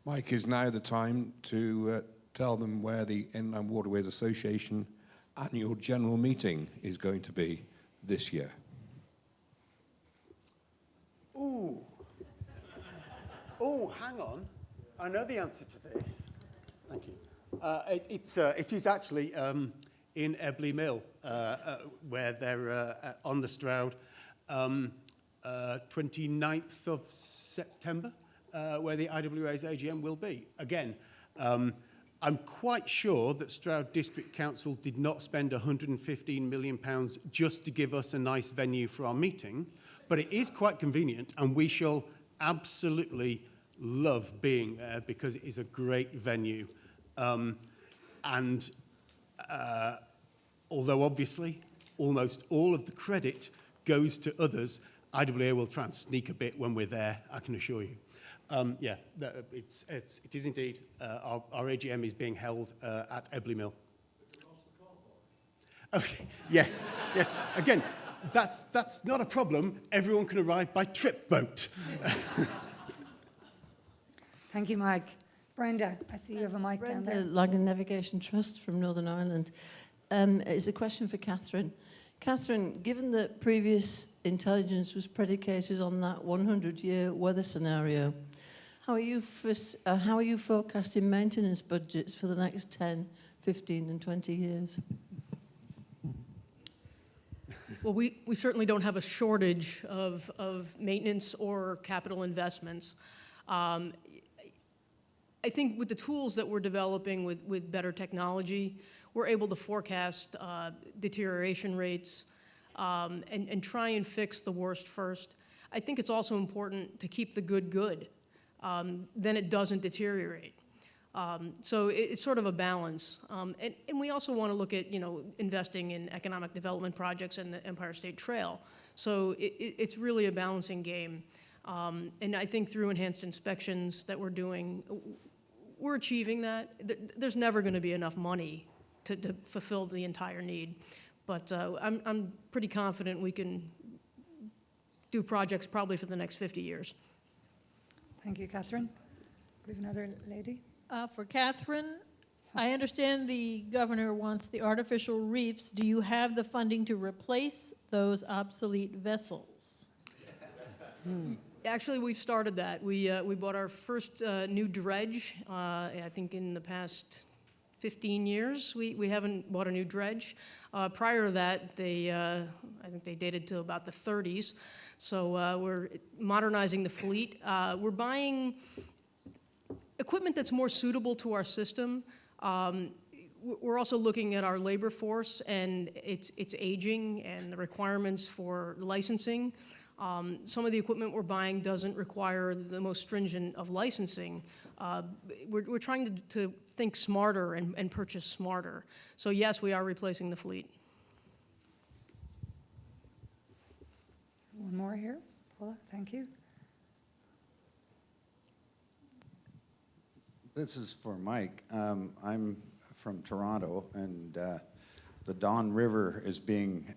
Mike, is now the time to tell them where the Inland Waterways Association annual general meeting is going to be this year. Ooh. Oh, hang on. I know the answer to this. Thank you. It is actually in Ebley Mill, where they're on the Stroud, 29th of September, where the IWA's AGM will be. Again, I'm quite sure that Stroud District Council did not spend £115 million just to give us a nice venue for our meeting, but it is quite convenient, and we shall absolutely love being there because it is a great venue. Although obviously almost all of the credit goes to others, IWA will try and sneak a bit when we're there, I can assure you. Yeah, it is indeed. Our AGM is being held at Ebley Mill. Okay, yes, yes. Again, that's not a problem. Everyone can arrive by trip boat. Thank you, Mike. Brenda, I see you have a mic down there. Brenda Lagan Navigation Trust from Northern Ireland. It's a question for Catherine. Catherine, given that previous intelligence was predicated on that 100-year weather scenario, how are you forecasting maintenance budgets for the next 10, 15 and 20 years? Well, we certainly don't have a shortage of maintenance or capital investments. I think with the tools that we're developing with better technology, we're able to forecast deterioration rates and try and fix the worst first. I think it's also important to keep the good. Then it doesn't deteriorate. So it's sort of a balance. And we also want to look at, investing in economic development projects and the Empire State Trail. So it's really a balancing game. And I think through enhanced inspections that we're doing, we're achieving that. There's never going to be enough money to fulfill the entire need. But I'm pretty confident we can do projects probably for the next 50 years. Thank you, Catherine. We have another lady. For Catherine, I understand the governor wants the artificial reefs. Do you have the funding to replace those obsolete vessels? Actually, we've started that. We bought our first new dredge, I think in the past 15 years, we haven't bought a new dredge. Prior to that, I think they dated to about the 30s. So we're modernizing the fleet. We're buying equipment that's more suitable to our system. We're also looking at our labor force and its aging and the requirements for licensing. Some of the equipment we're buying doesn't require the most stringent of licensing. We're trying to think smarter and purchase smarter. So yes, we are replacing the fleet. One more here. Paula, thank you. This is for Mike. I'm from Toronto, and the Don River is being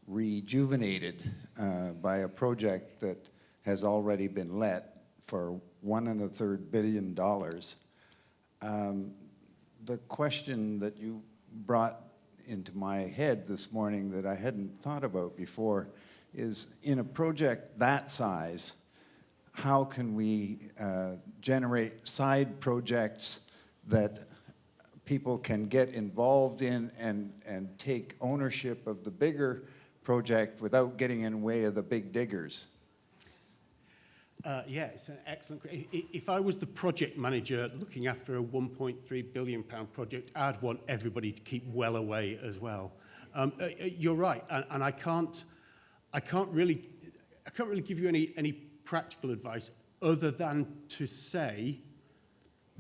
rejuvenated by a project that has already been let for $1.25 billion. The question that you brought into my head this morning that I hadn't thought about before is, in a project that size, how can we generate side projects that people can get involved in and take ownership of the bigger project without getting in the way of the big diggers? Yeah, it's an excellent. If I was the project manager looking after a £1.3 billion project, I'd want everybody to keep well away as well. You're right, and I can't really give you any practical advice other than to say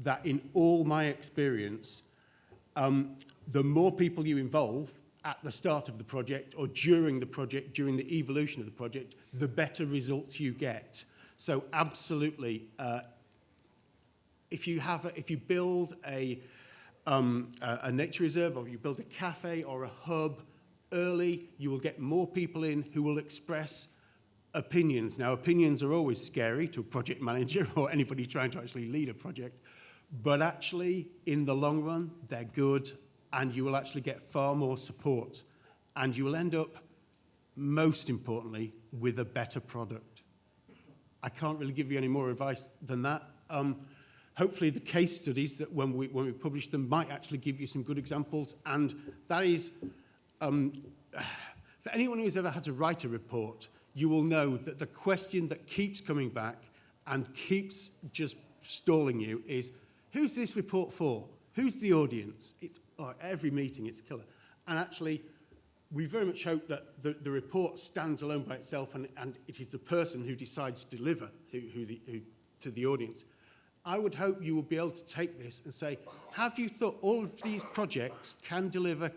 that in all my experience, the more people you involve at the start of the project or during the project, during the evolution of the project, the better results you get. So absolutely, if you build a nature reserve, or you build a cafe or a hub early, you will get more people in who will express opinions. Now, opinions are always scary to a project manager or anybody trying to actually lead a project, but actually, in the long run, they're good, and you will actually get far more support, and you will end up, most importantly, with a better product. I can't really give you any more advice than that. Hopefully the case studies that when we publish them might actually give you some good examples, and that is, for anyone who's ever had to write a report, you will know that the question that keeps coming back and keeps just stalling you is, who's this report for? Who's the audience? It's every meeting, it's killer. And actually, we very much hope that the report stands alone by itself, and it is the person who decides to deliver to the audience. I would hope you will be able to take this and say, have you thought all of these projects can deliver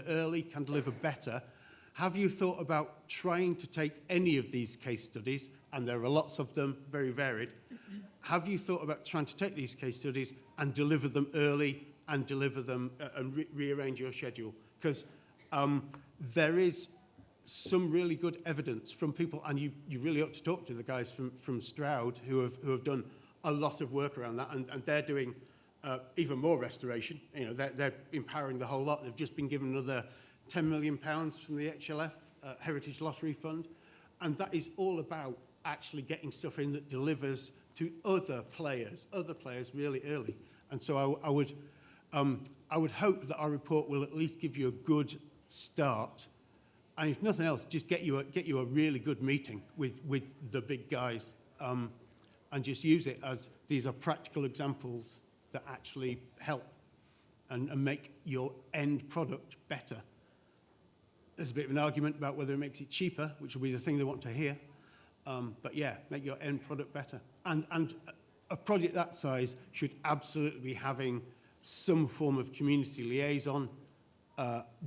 early, can deliver better? Have you thought about trying to take any of these case studies, and there are lots of them, very varied, have you thought about trying to take these case studies and deliver them early and deliver them and rearrange your schedule? Because there is some really good evidence from people, and you really ought to talk to the guys from Stroud who have done a lot of work around that, and they're doing even more restoration. You know, they're empowering the whole lot. They've just been given another £10 million from the HLF, Heritage Lottery Fund, and that is all about actually getting stuff in that delivers to other players really early. And so I would hope that our report will at least give you a good start, and if nothing else, just get you a really good meeting with the big guys, and just use it as these are practical examples that actually help and make your end product better. There's a bit of an argument about whether it makes it cheaper, which will be the thing they want to hear, but yeah, make your end product better. And a project that size should absolutely be having some form of community liaison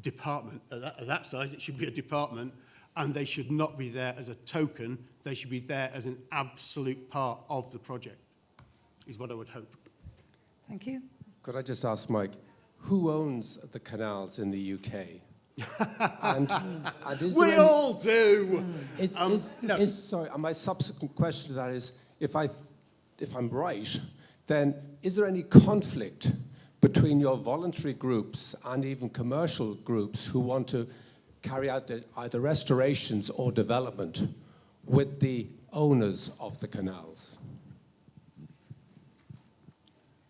department. At that size, it should be a department, and they should not be there as a token. They should be there as an absolute part of the project, is what I would hope. Thank you. Could I just ask Mike, who owns the canals in the UK? and is we all do. No. Sorry, my subsequent question to that is, if I'm right, then is there any conflict between your voluntary groups and even commercial groups who want to carry out either restorations or development with the owners of the canals?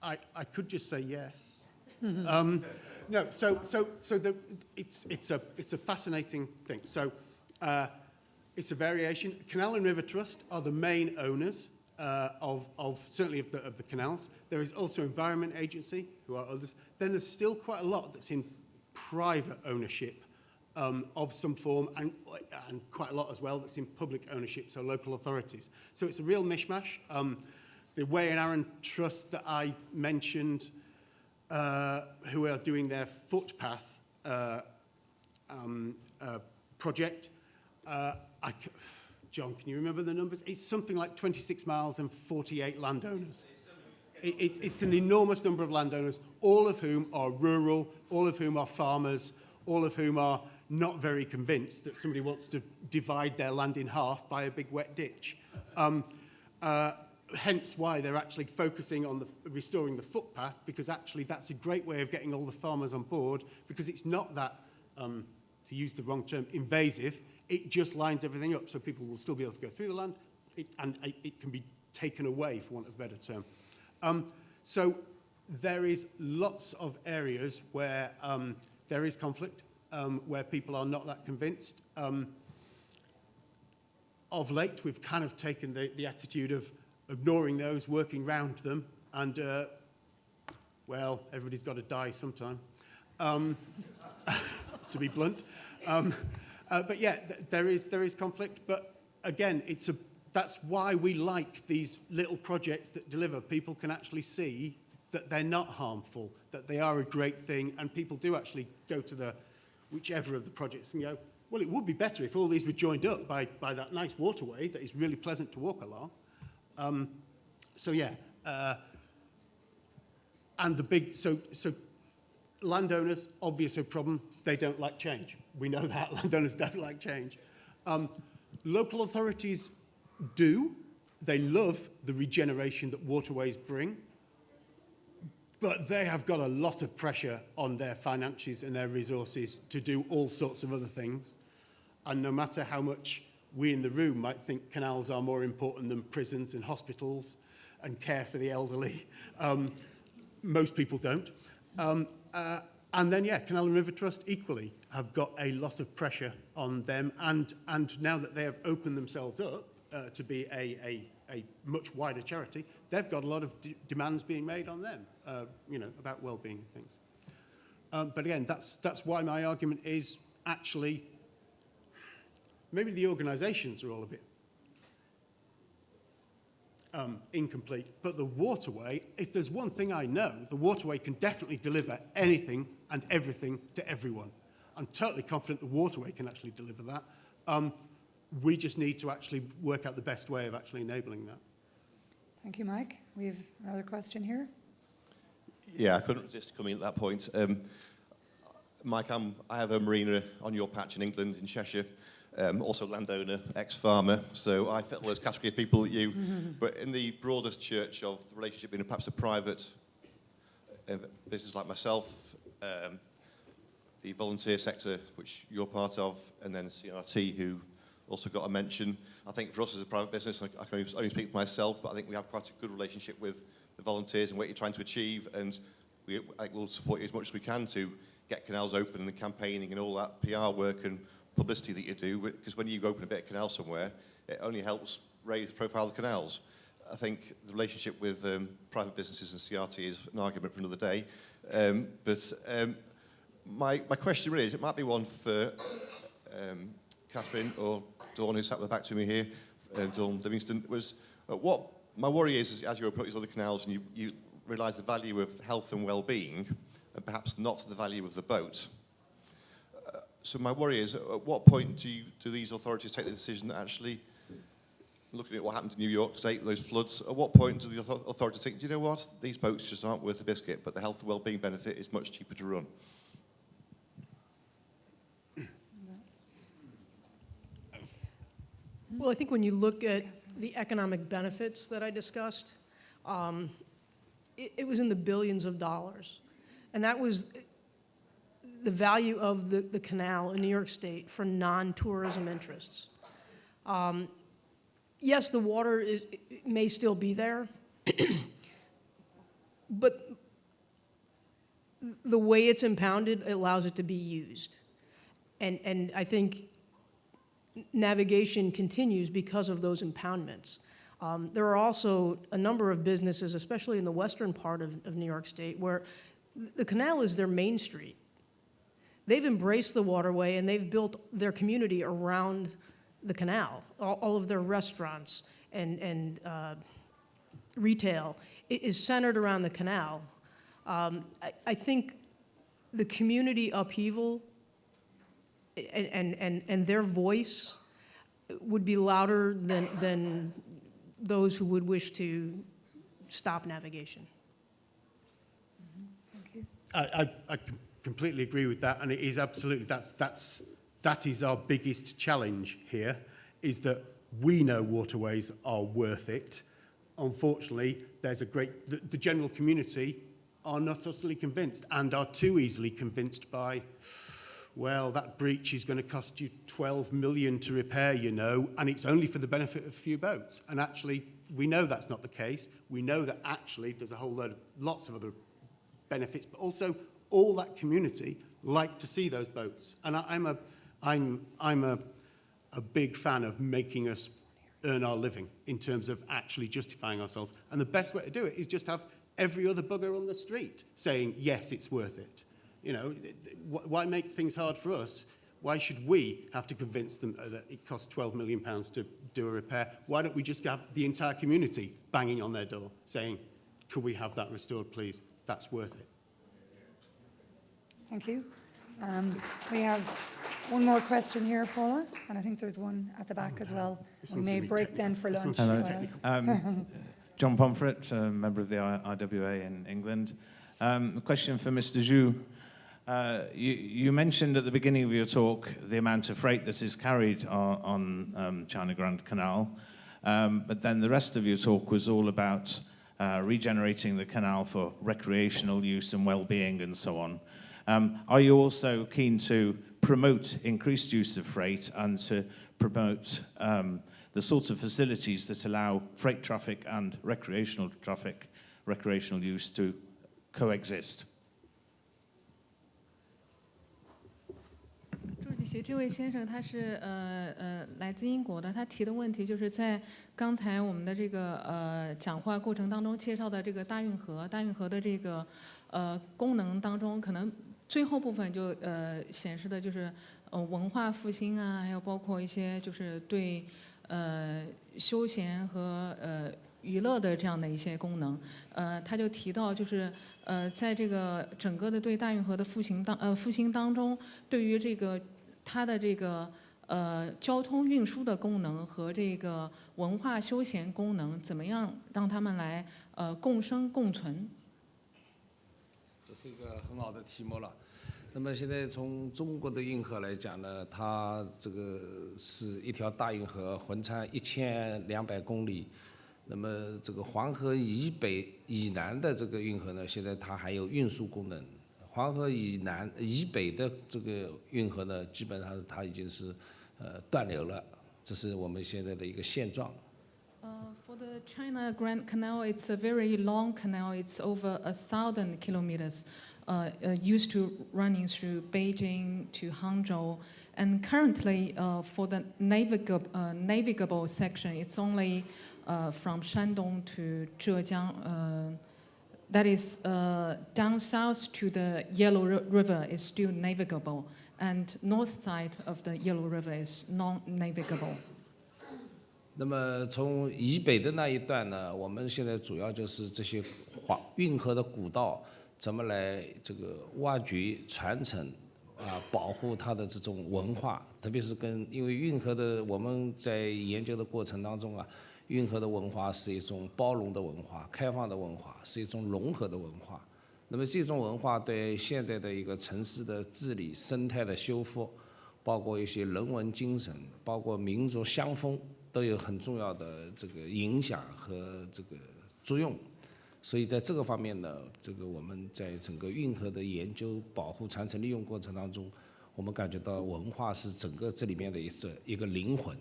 I could just say yes. No, it's a fascinating thing. So it's a variation. Canal and River Trust are the main owners certainly of the canals. There is also Environment Agency, who are others. Then there's still quite a lot that's in private ownership of some form, and quite a lot as well that's in public ownership, so local authorities. So it's a real mishmash. The Way and Arran Trust that I mentioned, who are doing their footpath project, John, can you remember the numbers? It's something like 26 miles and 48 landowners. It's an enormous number of landowners, all of whom are rural, all of whom are farmers, all of whom are not very convinced that somebody wants to divide their land in half by a big wet ditch. Hence why they're actually focusing on restoring the footpath, because actually that's a great way of getting all the farmers on board, because it's not that, to use the wrong term, invasive. It just lines everything up, so people will still be able to go through the land, and it can be taken away, for want of a better term. So there is lots of areas where there is conflict, where people are not that convinced. Of late, we've kind of taken the attitude of ignoring those, working round them, and, well, everybody's got to die sometime, to be blunt. But yeah, there is conflict, but again, that's why we like these little projects that deliver. People can actually see that they're not harmful, that they are a great thing, and people do actually go to whichever of the projects and go, well, it would be better if all these were joined up by that nice waterway that is really pleasant to walk along. So yeah, and so landowners, obviously a problem, they don't like change. We know that, landowners don't like change. Local authorities do. They love the regeneration that waterways bring, but they have got a lot of pressure on their finances and their resources to do all sorts of other things. And no matter how much we in the room might think canals are more important than prisons and hospitals and care for the elderly, most people don't. And then, yeah, Canal and River Trust equally have got a lot of pressure on them, and now that they have opened themselves up to be a much wider charity, they've got a lot of demands being made on them, about well-being and things. But again, that's why my argument is actually maybe the organisations are all a bit incomplete, but the waterway, if there's one thing I know, the waterway can definitely deliver anything and everything to everyone. I'm totally confident the waterway can actually deliver that. We just need to actually work out the best way of actually enabling that. Thank you, Mike. We have another question here. Yeah, I couldn't resist coming at that point. Mike, I have a marina on your patch in England, in Cheshire. Also landowner, ex-farmer, so I fit those category of people that you. But in the broadest church of the relationship in perhaps a private business like myself, the volunteer sector, which you're part of, and then CRT, who also got a mention. I think for us as a private business, I can only speak for myself, but I think we have quite a good relationship with the volunteers and what you're trying to achieve, and I think we'll support you as much as we can to get canals open and the campaigning and all that PR work and publicity that you do, because when you open a bit of canal somewhere, it only helps raise the profile of the canals. I think the relationship with private businesses and CRT is an argument for another day. My question really is, it might be one for Catherine or Dawn, who sat at the back to me here, Dawn Livingston, was what my worry is as you open up these other canals and you realise the value of health and well-being, and perhaps not the value of the boat. So my worry is, at what point do these authorities take the decision that actually, looking at what happened in New York State, those floods, at what point do the authorities think, do you know what, these boats just aren't worth a biscuit, but the health and well-being benefit is much cheaper to run? Well, I think when you look at the economic benefits that I discussed, it was in the billions of dollars. And that was the value of the canal in New York State for non-tourism interests. Yes, the water may still be there, but the way it's impounded allows it to be used. And I think navigation continues because of those impoundments. There are also a number of businesses, especially in the western part of New York State, where the canal is their main street. They've embraced the waterway and they've built their community around the canal. All of their restaurants and retail is centered around the canal. I think the community upheaval and their voice would be louder than those who would wish to stop navigation. Thank you. I completely agree with that, and it is absolutely, that is our biggest challenge here, is that we know waterways are worth it. Unfortunately, there's the general community are not utterly convinced and are too easily convinced by, well, that breach is going to cost you 12 million to repair, you know, and it's only for the benefit of a few boats. And actually, we know that's not the case. We know that actually there's a whole load of lots of other benefits, but also all that community like to see those boats. And I'm a big fan of making us earn our living in terms of actually justifying ourselves. And the best way to do it is just have every other bugger on the street saying, yes, it's worth it. You know, why make things hard for us? Why should we have to convince them that it costs £12 million to do a repair? Why don't we just have the entire community banging on their door saying, could we have that restored, please? That's worth it. Thank you. We have one more question here, Paula, and I think there's one at the back as well. We may break then for lunch. Hello. John Pomfret, member of the IWA in England. A question for Mr. Zhu. You mentioned at the beginning of your talk the amount of freight that is carried on China Grand Canal, but then the rest of your talk was all about regenerating the canal for recreational use and well-being and so on. Are you also keen to promote increased use of freight and to promote the sorts of facilities that allow freight traffic and recreational use to coexist? 朱主席，这位先生他是来自英国的，他提的问题就是在刚才我们的这个讲话过程当中介绍的这个大运河的这个功能当中，可能最后部分就显示的就是文化复兴啊，还有包括一些就是对休闲和娱乐的这样的一些功能。他就提到就是在这个整个的对大运河的复兴当中，对于这个它的这个交通运输的功能和这个文化休闲功能，怎么样让他们来共生共存？这是一个很好的题目了。那么现在从中国的运河来讲呢，它这个是一条大运河，横穿1200公里。那么这个黄河以北以南的这个运河呢，现在它还有运输功能。黄河以北的这个运河呢，基本上它已经是断流了，这是我们现在的一个现状。For the China Grand Canal, it's a very long canal. It's over 1,000 kilometers, used to running through Beijing to Hangzhou. And currently, for the navigable section, it's only from Shandong to Zhejiang. That is down south to the Yellow River is still navigable, and north side of the Yellow River is non-navigable. 那么从以北的那一段呢，我们现在主要就是这些运河的古道怎么来这个挖掘、传承保护它的这种文化，特别是因为运河的我们在研究的过程当中运河的文化是一种包容的文化、开放的文化，是一种融合的文化。那么这种文化对现在的一个城市的治理、生态的修复，包括一些人文精神，包括民族相风，都有很重要的这个影响和这个作用。所以在这个方面呢，这个我们在整个运河的研究、保护、传承、利用过程当中，我们感觉到文化是整个这里面的一个灵魂。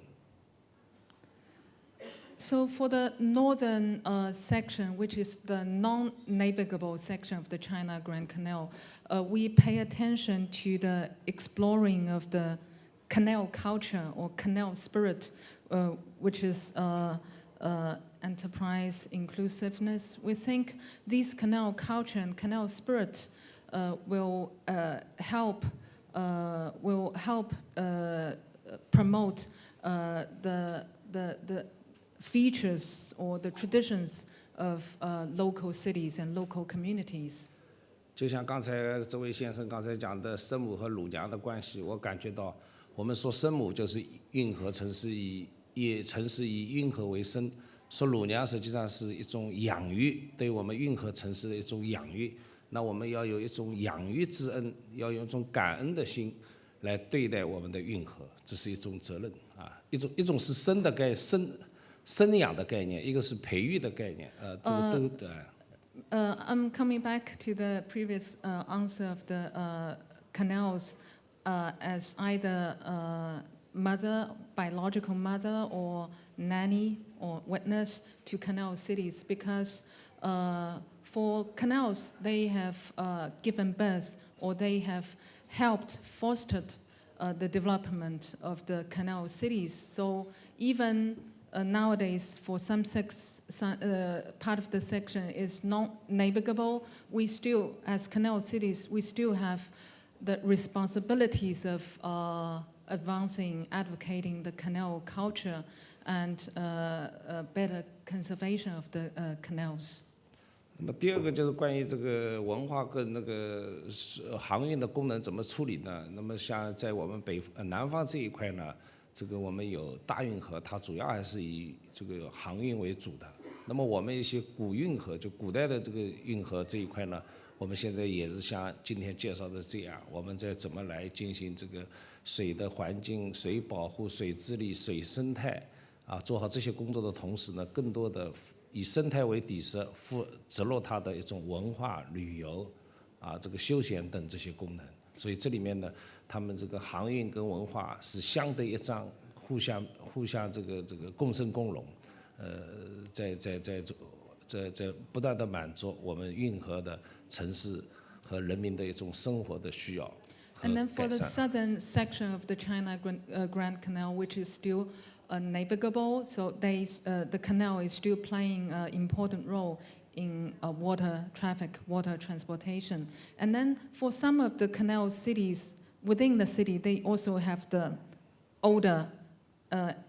So for the northern section, which is the non-navigable section of the China Grand Canal, we pay attention to the exploring of the canal culture or canal spirit, which is enterprise inclusiveness. We think this canal culture and canal spirit will help promote the features or the traditions of local cities and local communities. 就像刚才这位先生刚才讲的生母和乳娘的关系，我感觉到，我们说生母就是运河城市以城市以运河为生，说乳娘实际上是一种养育，对我们运河城市的一种养育。那我们要有一种养育之恩，要有一种感恩的心来对待我们的运河，这是一种责任啊。一种是生养的概念，一个是培育的概念，这个都对。I'm coming back to the previous answer of the canals as either mother, biological mother, or nanny or witness to canal cities, because for canals they have given birth or they have helped fostered the development of the canal cities. So even nowadays, for some part of the section is not navigable, we still, as canal cities, we still have the responsibilities of advancing, advocating the canal culture and better conservation of the canals. 那么第二个就是关于这个文化跟那个航运的功能怎么处理呢？那么像在我们南方这一块呢，这个我们有大运河，它主要还是以这个航运为主的。那么我们一些古运河，就古代的这个运河这一块呢，我们现在也是像今天介绍的这样，我们在怎么来进行这个水的环境、水保护、水治理、水生态啊，做好这些工作的同时呢，更多的以生态为底色，植入它的一种文化、旅游啊，这个休闲等这些功能。所以这里面呢，他们这个航运跟文化是相得益彰，互相这个共生共荣，在不断的满足我们运河的城市和人民的一种生活的需要。And then for the southern section of the China Grand Canal, which is still navigable, so the canal is still playing an important role in water traffic, water transportation. And then for some of the canal cities, within the city, they also have the older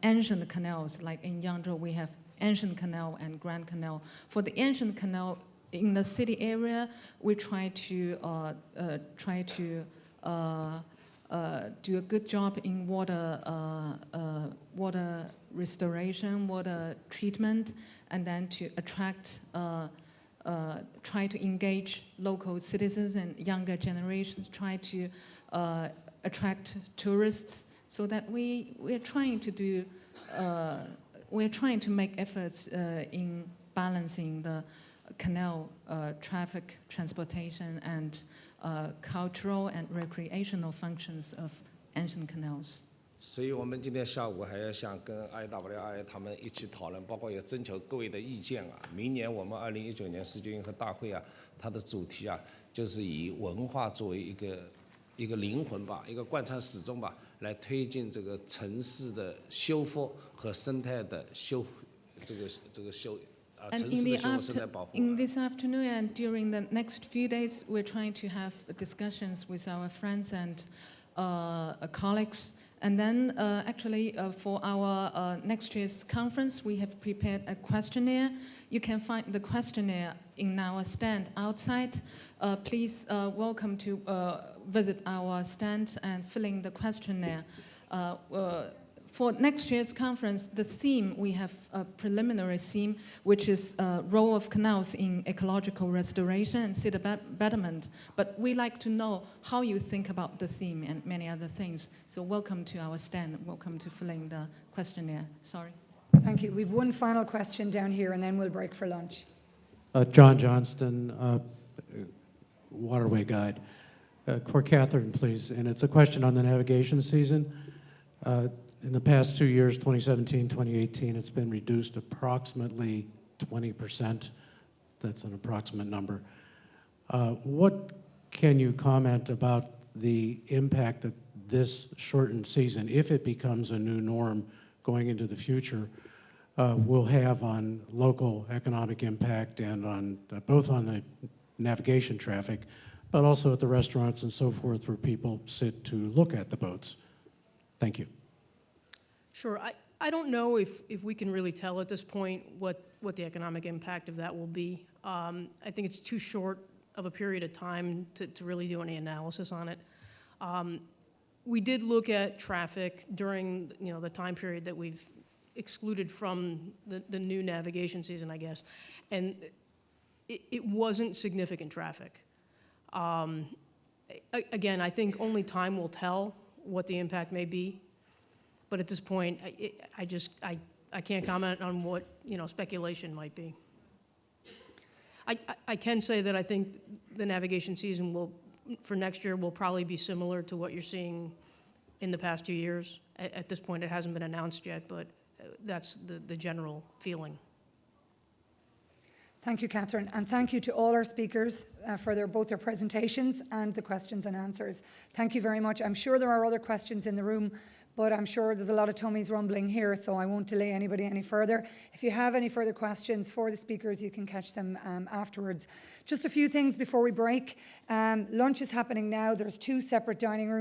ancient canals, like in Yangzhou we have ancient canal and Grand Canal. For the ancient canal in the city area, we try to do a good job in water restoration, water treatment, and then to attract, try to engage local citizens and younger generations, try to attract tourists, so that we're trying to make efforts in balancing the canal traffic, transportation, and cultural and recreational functions of ancient canals. 所以我们今天下午还要想跟 IWI 他们一起讨论，包括也征求各位的意见啊。明年我们2019年世界运河大会啊，它的主题啊，就是以文化作为一个灵魂吧，一个贯穿始终吧，来推进这个城市的修复和生态的修，这个修。And in this afternoon and during the next few days, we're trying to have discussions with our friends and colleagues. And then actually for our next year's conference, we have prepared a questionnaire. You can find the questionnaire in our stand outside. Please welcome to visit our stand and fill in the questionnaire. For next year's conference, the theme, we have a preliminary theme, which is role of canals in ecological restoration and city betterment. But we like to know how you think about the theme and many other things. So welcome to our stand. Welcome to fill in the questionnaire. Sorry. Thank you. We've one final question down here, and then we'll break for lunch. John Johnston, Waterway Guide. For Catherine, please. And it's a question on the navigation season. In the past 2 years, 2017, 2018, it's been reduced approximately 20%. That's an approximate number. What can you comment about the impact that this shortened season, if it becomes a new norm going into the future, will have on local economic impact and on both on the navigation traffic, but also at the restaurants and so forth where people sit to look at the boats? Thank you. Sure. I don't know if we can really tell at this point what the economic impact of that will be. I think it's too short of a period of time to really do any analysis on it. We did look at traffic during the time period that we've excluded from the new navigation season, I guess, and it wasn't significant traffic. Again, I think only time will tell what the impact may be, but at this point, I can't comment on what speculation might be. I can say that I think the navigation season for next year will probably be similar to what you're seeing in the past 2 years. At this point, it hasn't been announced yet, but that's the general feeling. Thank you, Catherine, and thank you to all our speakers for both their presentations and the questions and answers. Thank you very much. I'm sure there are other questions in the room, but I'm sure there's a lot of tummies rumbling here, so I won't delay anybody any further. If you have any further questions for the speakers, you can catch them afterwards. Just a few things before we break. Lunch is happening now. There's 2 separate dining rooms.